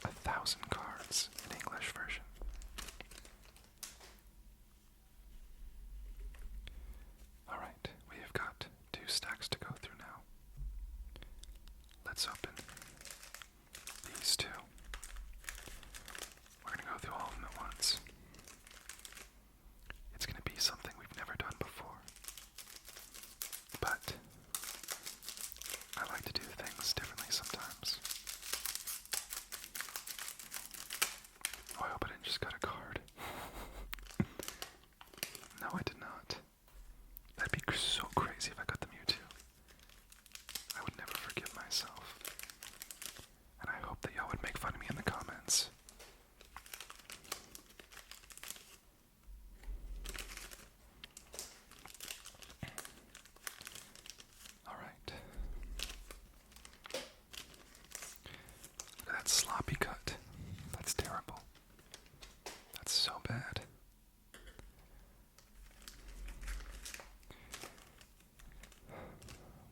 1,000 cards in English version. Alright, we have got 2 stacks to go through now. Let's open these 2. We're going to go through all of them at once. It's going to be something we've never done before. But I like to do things differently sometimes. Oh, I hope I didn't just got a card. No, I did not. That'd be so crazy if I got the Mewtwo. I would never forgive myself. And I hope that y'all would make fun of me in the comments. Alright. Look at that sloppy cut. That's terrible. That's so bad.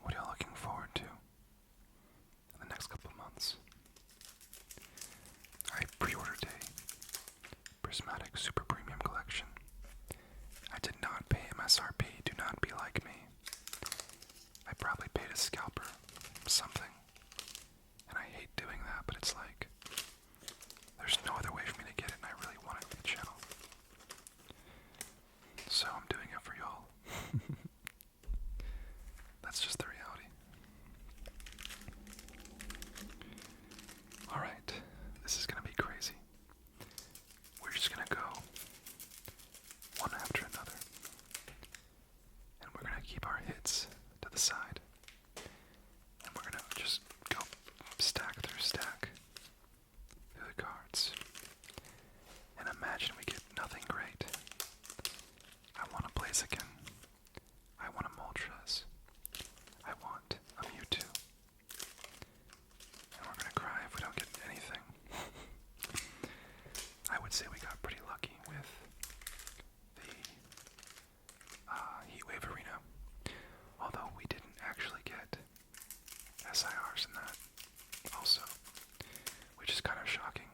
What are y'all looking forward to in the next couple months? I pre-ordered a Prismatic Super Premium Collection. I did not pay MSRP. Do not be like me. I probably paid a scalper something. And I hate doing that, but it's like, there's no other way for me to get it, and I really want it for the channel. So I'm doing it for y'all. That's just the reality. Alright, this is gonna be crazy. We're just gonna go one after another. And we're gonna keep our hits to the side. And we're gonna just go stack through stack through the cards. And imagine we get nothing great. I want a Blaziken. I want a Moltres. I want a Mewtwo. And we're gonna cry if we don't get anything. I would say we got pretty lucky with the Heatwave Arena. Although we didn't actually get SIRs in that also, which is kind of shocking.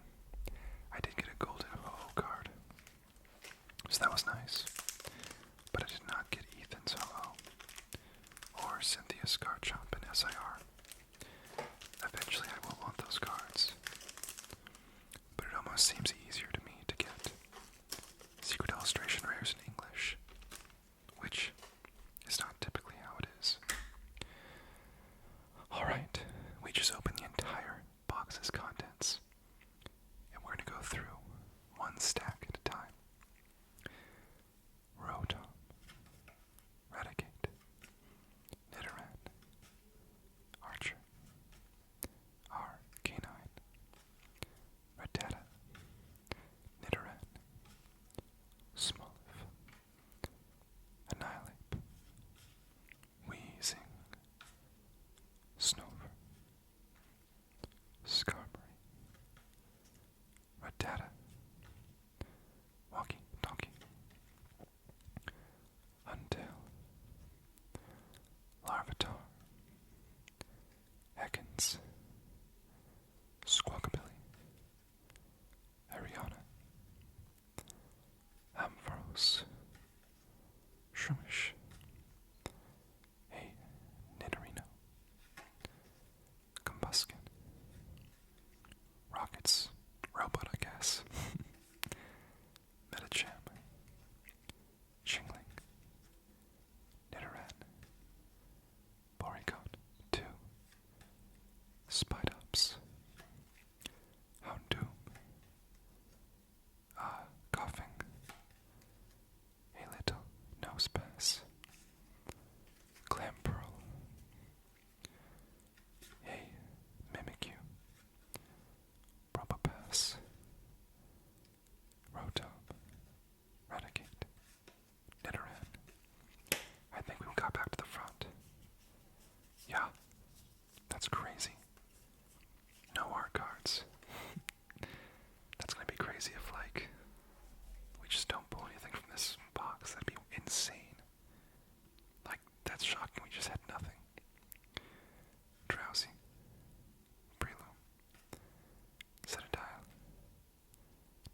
I did get a golden Ho-Oh card, so that was nice. But I did not get Ethan's Ho-Oh or Cynthia's Garchomp in SIR. Eventually I will want those cards, but it almost seems easier to me to get Secret Illustration Rare one stack at a time. Rotom, Raticate, Nidoran, Archer, Arcanine, Rattata, Nidoran, Smoliv, Annihilate, Weezing, Snover, Skarmory, Rattata, Walkie Talkie, Huntail, Larvitar, Ekans, Squawkabilly, Ariana, Ampharos, Shroomish, a Nidorino, Combuskin, Rockets, Robot I guess, Metacham, Chingling, Nidoran, Porygon 2, Spidops, Houndoom, Coughing, a little Nosepass, Clamperl, a Mimikyu, Probopass, Rotom, Raticate, Nidoran. I think we got back to the front. Yeah, that's crazy. No art cards. That's gonna be crazy if, like, we just don't pull anything from this box. That'd be insane. Like, that's shocking. We just had nothing. Drowsy, Breloom, Cetadile,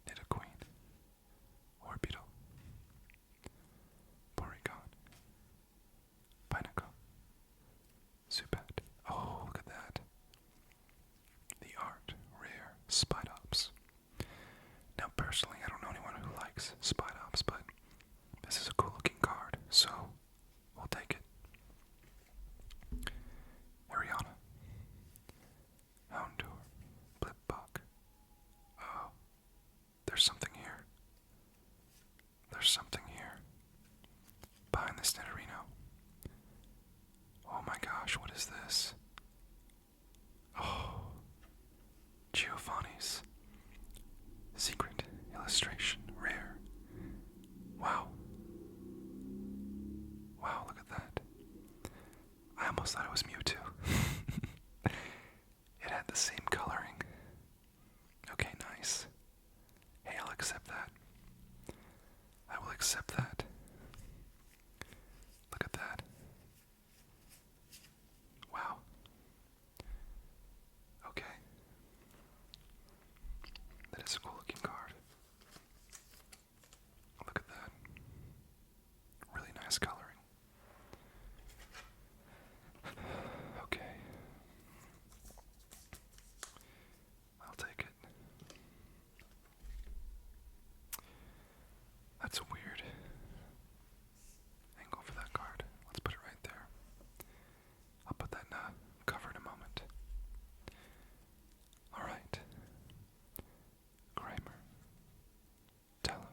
Nidoqueen, Orbeetle, Porygon, Pineco, Zubat. Oh, look at that. The art, rare, Spidops. Now, personally, I don't know anyone who likes Spidops, but this is a cool looking card, so we'll take it. Ariana, Houndour, Blipbug. Oh, there's something here. There's something here. Behind this Nidorino. Oh my gosh, what is this? Oh, Giovanni's Secret Illustration Rare. Wow. Wow, look at that. I almost thought it was Mewtwo. It had the same coloring. Okay, nice. Hey, I'll accept that. I will accept that. Look at that. Wow. Okay. That is a cool looking card. Look at that. Really nice coloring. Okay. I'll take it. That's a weird angle for that card. Let's put it right there. I'll put that in a cover in a moment. Alright. Kramer, Tello,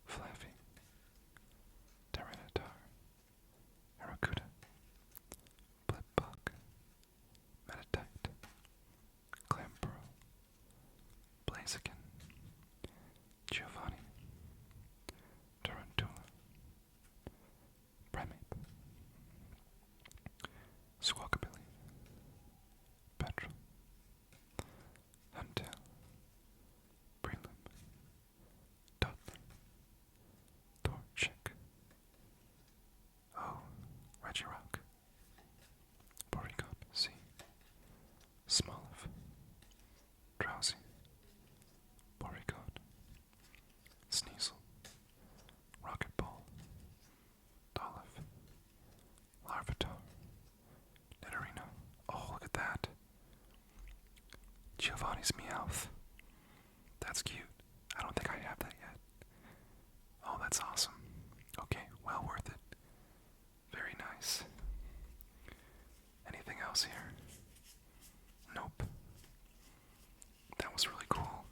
Flaffy, Tyranitar, Aracuda, Blipbug, Metatite, Clamperl, Blaziken, Giovanni, Tarantula, Primeape, Squawkabilly, Petrel, Huntail, Breloom, Toddler, Torchic, oh, Regirock, Porygon C, Smoliv, Drowsy, Porygon, Sneasel, Rocket Ball, Dolph, Larvitar, Nidorino. Oh, look at that. Giovanni's Meowth. That's cute. I don't think I have that yet. Oh, that's awesome. Okay, well worth it. Very nice. Anything else here? Nope. That was really cool.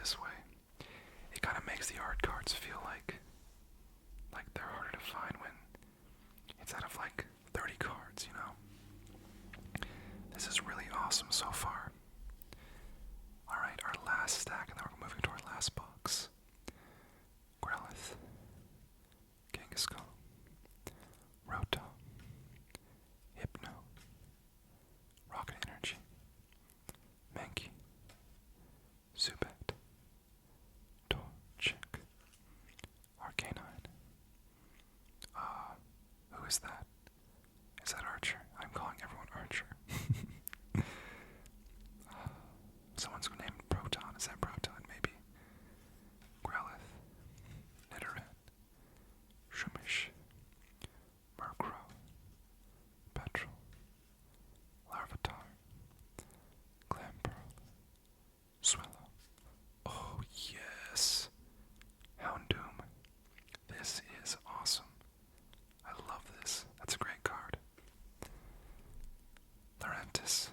this way. It kind of makes the art cards feel like they're harder to find when it's out of like 30 cards, you know? This is really awesome so far. Alright, our last stack, and then we're moving to our last box. Growlithe, Kangaskhan, Rotom, Hypno, Rocket Energy, Mankey, Zubat, Torchic, Arcanine. Who is that? Is that Archer? I'm calling everyone Archer. Someone's named Proton. Is that Proton, maybe? Growlithe, Nidoran, Shumish, Murkrow, Petrel, Larvitar, Clamperl, Swallow. Oh, yes! Houndoom. This is awesome. I love this. That's a great card. Lurantis,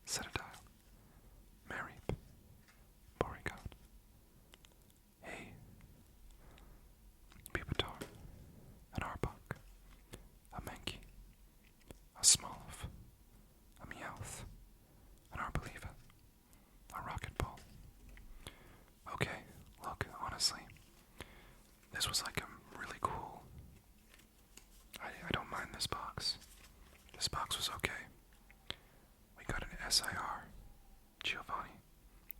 Citadile, Mareep, Porygon, Hay, Pupitar, an Arbok, a Mankey, a Smoliv, a Meowth, an Arboliva, a Rocket Ball. Okay, look, honestly, this was like a really cool. I don't mind this box. This box was okay. We got an SIR, Giovanni,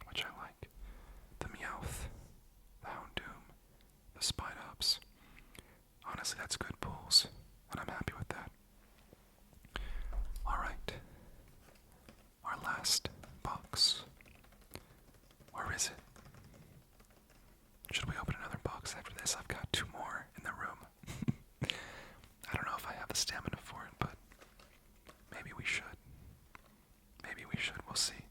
which I like, the Meowth, the Houndoom, the Spidops. Honestly, that's good pulls, and I'm happy with that. Alright, our last box. Where is it? Should we open another box after this? I've got 2 more in the room. I don't know if I have the stamina for it, but maybe we should. Maybe we should. We'll see.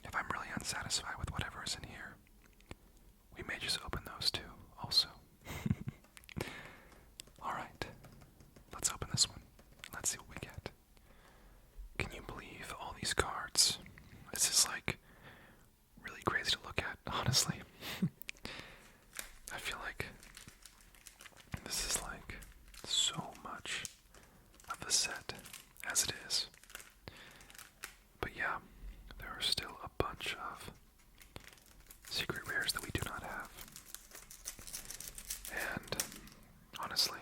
If I'm really unsatisfied with whatever is in here, we may just open those 2 also. Alright. Let's open this one. Let's see what we get. Can you believe all these cards? This is like really crazy to look at, honestly. I feel like this is like so much of the set as it is. But yeah, there are still a bunch of secret rares that we do not have. And honestly,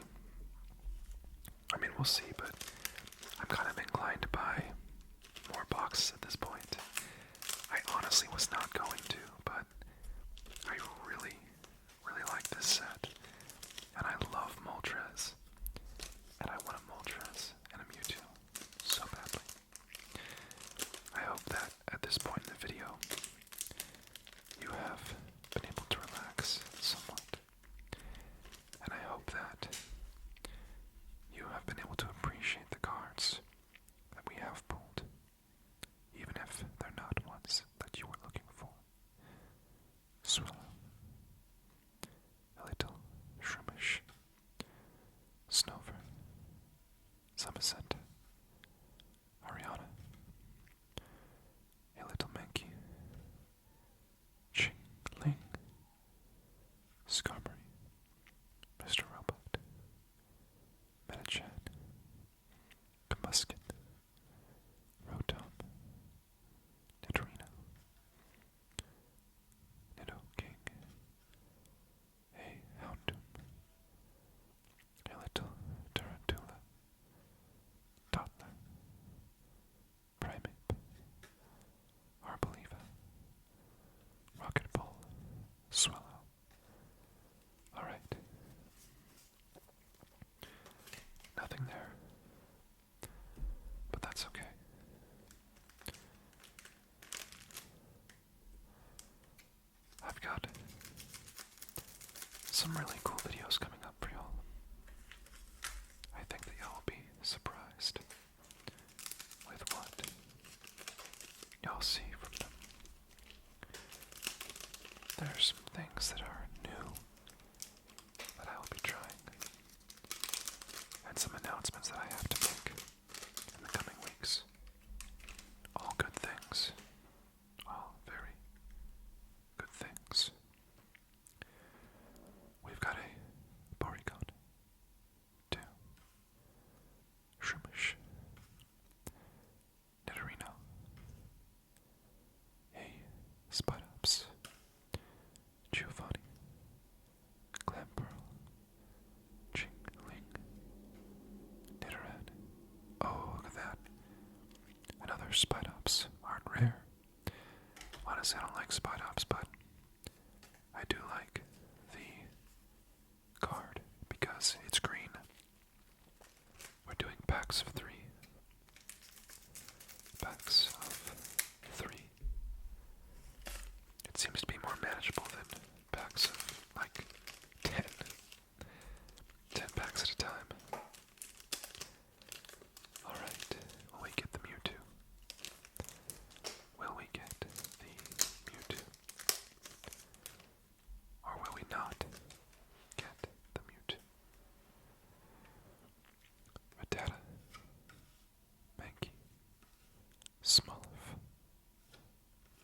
I mean, we'll see, but I'm kind of inclined to buy more boxes at this point. I honestly was not going to, but I really, really like this set. And I love Moltres. And I want a Moltres and a Mewtwo so badly. I hope that at this point in the video, you have been able to relax somewhat. And I hope that you have been able to appreciate the cards that we have pulled, even if they're not ones that you were looking for. Swallow, a little Shroomish, Snover, Zamazenta, Ariana, a little Mankey, Ching Ling, Skarmory, Mr. Robot, Metachan, Combuskin, Rotom, Nidorino, Nidoking, a Houndoom, a little Tarantula, Toddler, Primeape, Arboliva, Rocket Ball, Swallow. Alright. Nothing there. But that's okay. I've got some really cool videos coming up for y'all. I think that y'all will be surprised with what y'all see from them. There's some things that are new that I will be trying, and some announcements that I have to make in the coming weeks. All good things. All very good things.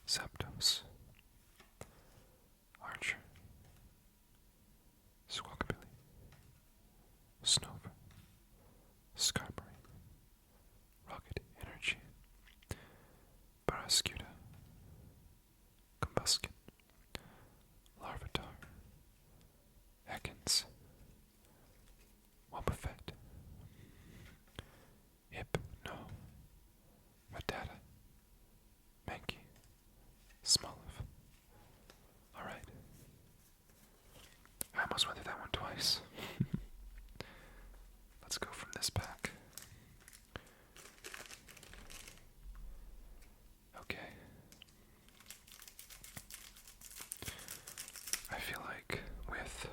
Zapdos, Archer, Squawkabilly, Snover, Skarmory, Rocket Energy, Barraskewda, Combuskin, Larvitar, Ekans, Wobbuffet, Hypno, Rattata, Mankey, Smoliv. Alright. I almost went through that one twice. Let's go from this pack. Okay. I feel like with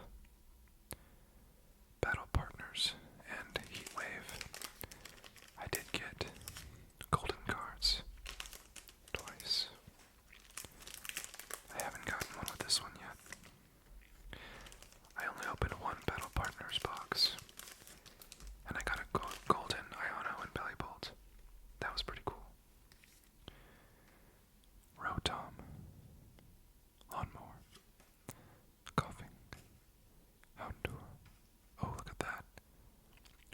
Battle Partners and Heatwave, I did get golden cards twice. I haven't gotten one with this one yet. I only opened one Battle Partners box, and I got a golden Iono and Bellybolt. That was pretty cool. Rotom, Lawnmower, Coughing, Houndour. Oh, look at that.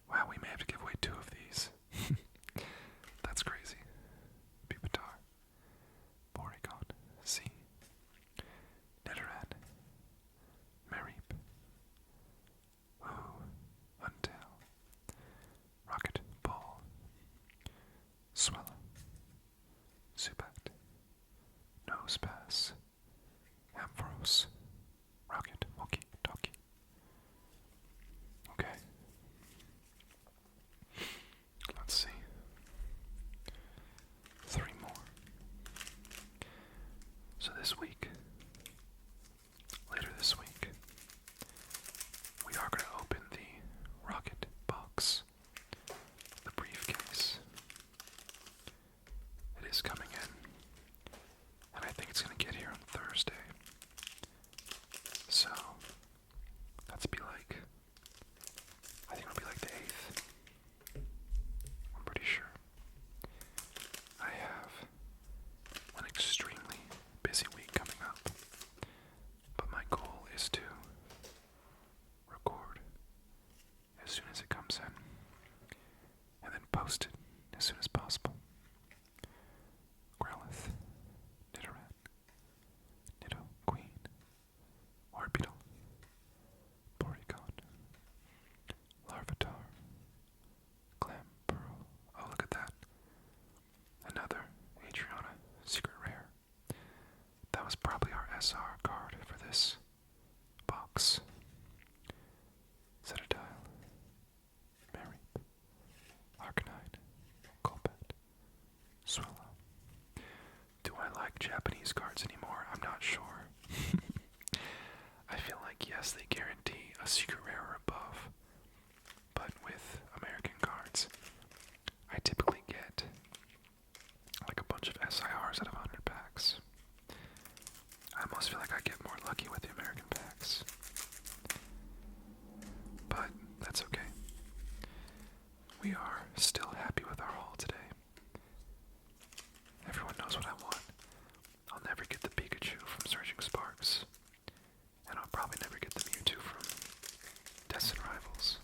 Wow, we may have to give away 2 of these. That's crazy. Pupitar, Porygon, C, Nidoran, Mareep, Woo, Untail, Rocket Ball, Swellow, Zubat, Nosepass, Ampharos, Rocket Walkie Talkie. Okay. Let's see. 3 more. So this week, later this week, we are going to open the Rocket box, the briefcase. It is coming in, and I think it's going to get here on Thursday. So, that's be like, I think it'll be like the 8th. I'm pretty sure. I have an extremely busy week coming up, but my goal is to record as soon as it comes in, and then post it as soon as possible. Growlithe, Nidoran, Nidoqueen, Orbeetle, Porygon, Larvitar, Clamburrow. Oh, look at that. Another Adriana Secret Rare. That was probably our SR card for this box. Cetadile, Mareep, Arcanine, Golbat, Swallow. Do I like Japanese cards anymore? I'm not sure. I feel like, yes, they guarantee a secret rare or above, but with American cards, I typically get like a bunch of SIRs out of 100 packs. I almost feel like I get more lucky with the American packs. But that's okay. We are still happy with our haul today. Everyone knows what I want. I'll never get the Pikachu from Searching Sparks. And I'll probably never get the Mewtwo from Destin Rivals.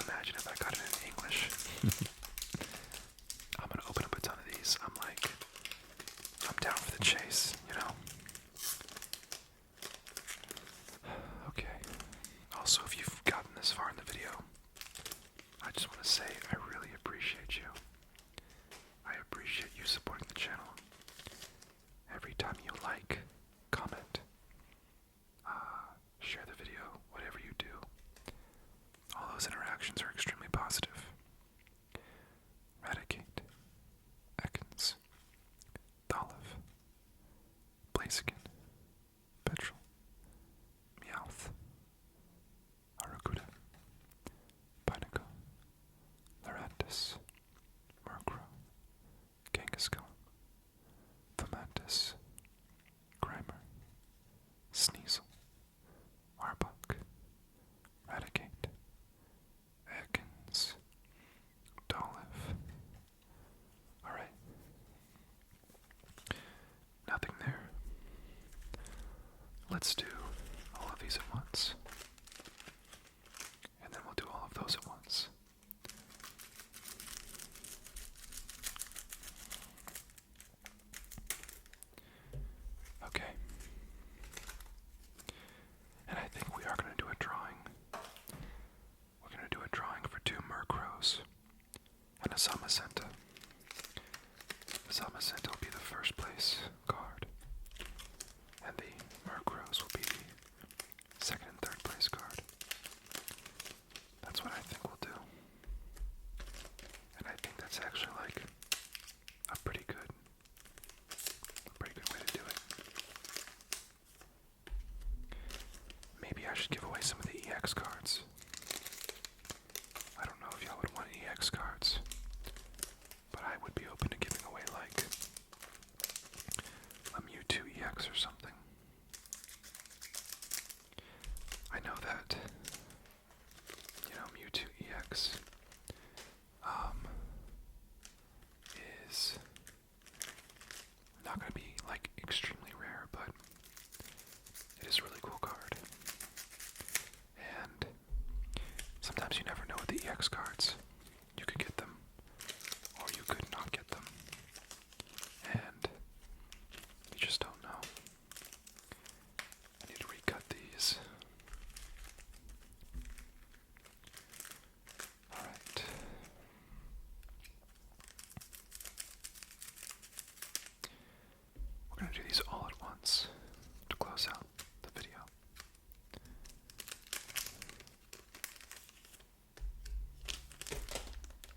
Imagine if I got it in English. I'm gonna open up a ton of these. I'm down for the chase, you know? Okay. Also, if you've gotten this far in the video, I just want to say I really appreciate you. I appreciate you supporting the channel. Every time you like, comment, share the video, whatever you do. All those interactions are extremely positive. Raticate, Ekans, Tholive, Blaziken, Petrol, Meowth, Aracuda, Pineco, Larantis, Murkrow, Kangaskhan, Fomantis, Grimer, Sneasel, Arbok, Raticate, Ekans, Dolliv. Alright. let's do all of these at once. And then we'll do all of those at once. Okay. And I think we are going to do a drawing. We're going to do a drawing for 2 Murkrows and a Zamazenta. The Zamazenta will be the first place card, and the Murkrows will be the second and third place card. That's what I think we'll do. And I think that's actually like a pretty good way to do it. Maybe I should give away some of the EX cards. I don't know if y'all would want EX cards, but I would be open to giving away like a Mewtwo EX or something. I know that, Mewtwo EX is not going to be like extremely rare, but it is a really cool card. And sometimes you never know with the EX cards. You could get them, or you could not get them. And you just don't know. I need to recut these. Alright. We're going to do these all at once to close out the video.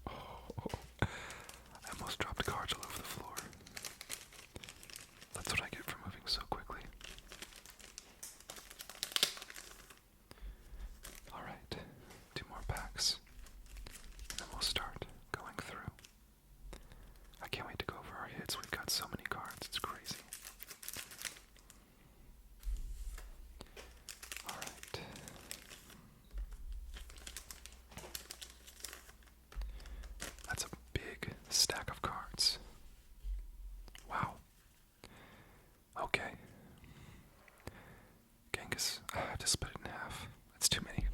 I almost dropped cards all over the floor. That's what I get for moving so quickly. Alright, 2 more packs, and then we'll start going through. I can't wait to go over our hits. We've got so many cards, it's crazy. Alright. That's a big stack of cards. Wow. Okay. Genghis, I have to split it in half. That's too many.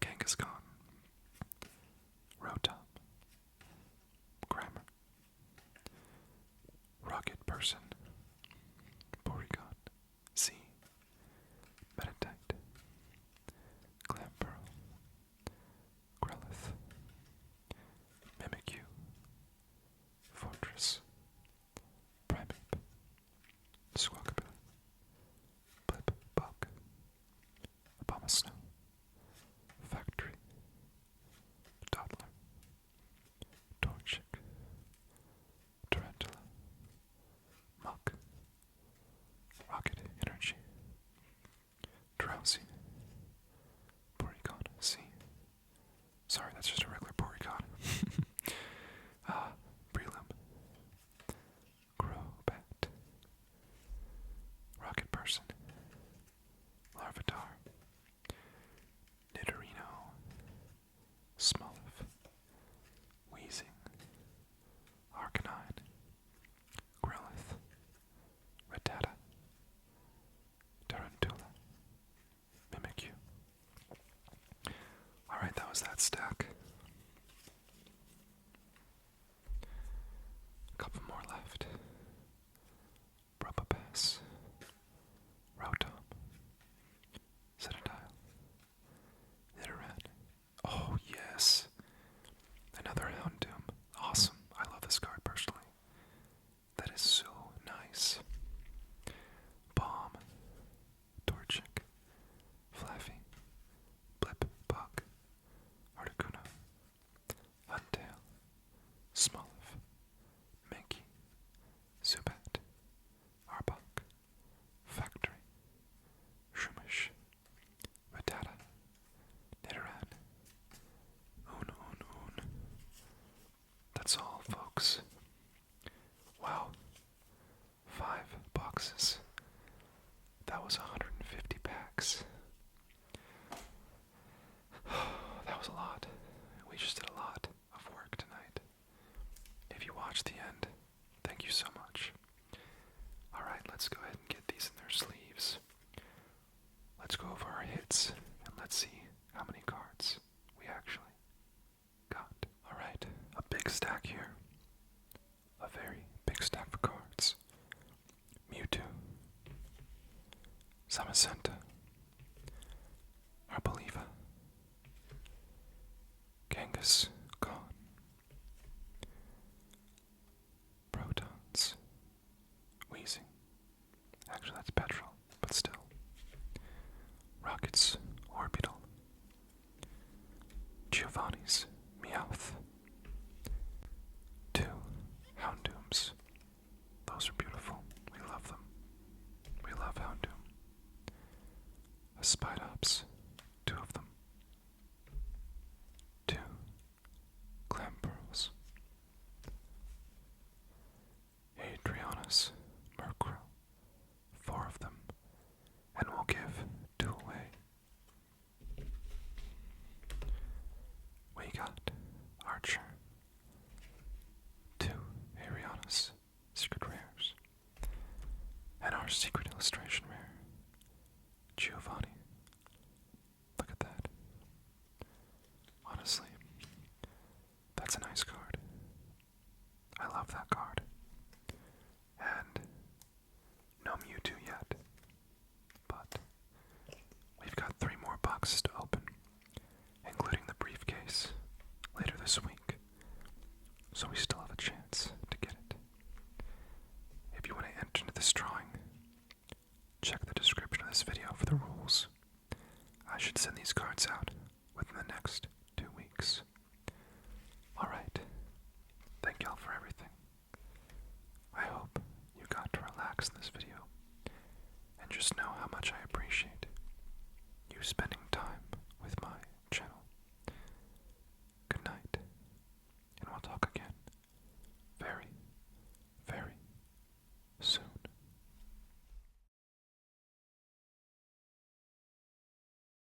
Genghis Khan. Rotom. Grammar. Rocket Person. Porygon. C. Meditite. Clampearl. Growlithe. Mimikyu. Fortress. Primeape. Squawkabilly. Blip Bug. Abomasnow. Factory. Toddler. Torchic. Tarantula. Muck. Rocket Energy. Drowsy. Porygon C. Sorry, that's just a regular Porygon. Breloom. Crobat. Rocket Person. Larvitar. Nidorino. Smoliv. Weezing. Arcanine. Growlithe. Rattata. Tarantula. Mimikyu. Alright, that was that stack. A couple more left. Probopass. Rotom. Citadile. Nidoran. Oh, yes. Another Houndoom. Awesome. I love this card personally. That is so nice. Bomb. Torchic. Flaffy. Blip Bug. Articuno. Huntail. Smoliv. Mankey. Zubat. Arbok. Factory. Shroomish. Rattata. Nidoran. Un. That's all, folks. Wow. 5 boxes. That was 150 packs. That was a lot. We just did a lot of work tonight. If you watched the end, thank you so much. Alright, let's go ahead and get these let's see how many cards we actually got. Alright, a big stack here. A very big stack of cards. Mewtwo, Zamazenta, Arboliva, Genghis Khan, Protons, Wheezing. Actually, that's Petrol, but still. Rockets, Orbital, Giovanni's, Meowth, 2 Houndooms. Those are beautiful. We love them. We love Houndoom. A Spidops, 2 of them. 2 Clampearls. Adriana's, Murkrow, 4 of them. And we'll give 2 away. We got Archer, 2 Ariana's Secret Rares, and our Secret Illustration Rare, Giovanni. Look at that. Honestly, that's a nice card. I love that card. And no Mewtwo yet, but we've got 3 more boxes to open, including the briefcase, later this week, so we still have a chance to get it. If you want to enter into this drawing, check the description of this video for the rules. I should send these cards out within the next 2 weeks. Alright, thank y'all for everything. I hope you got to relax in this video, and just know how much I appreciate you spending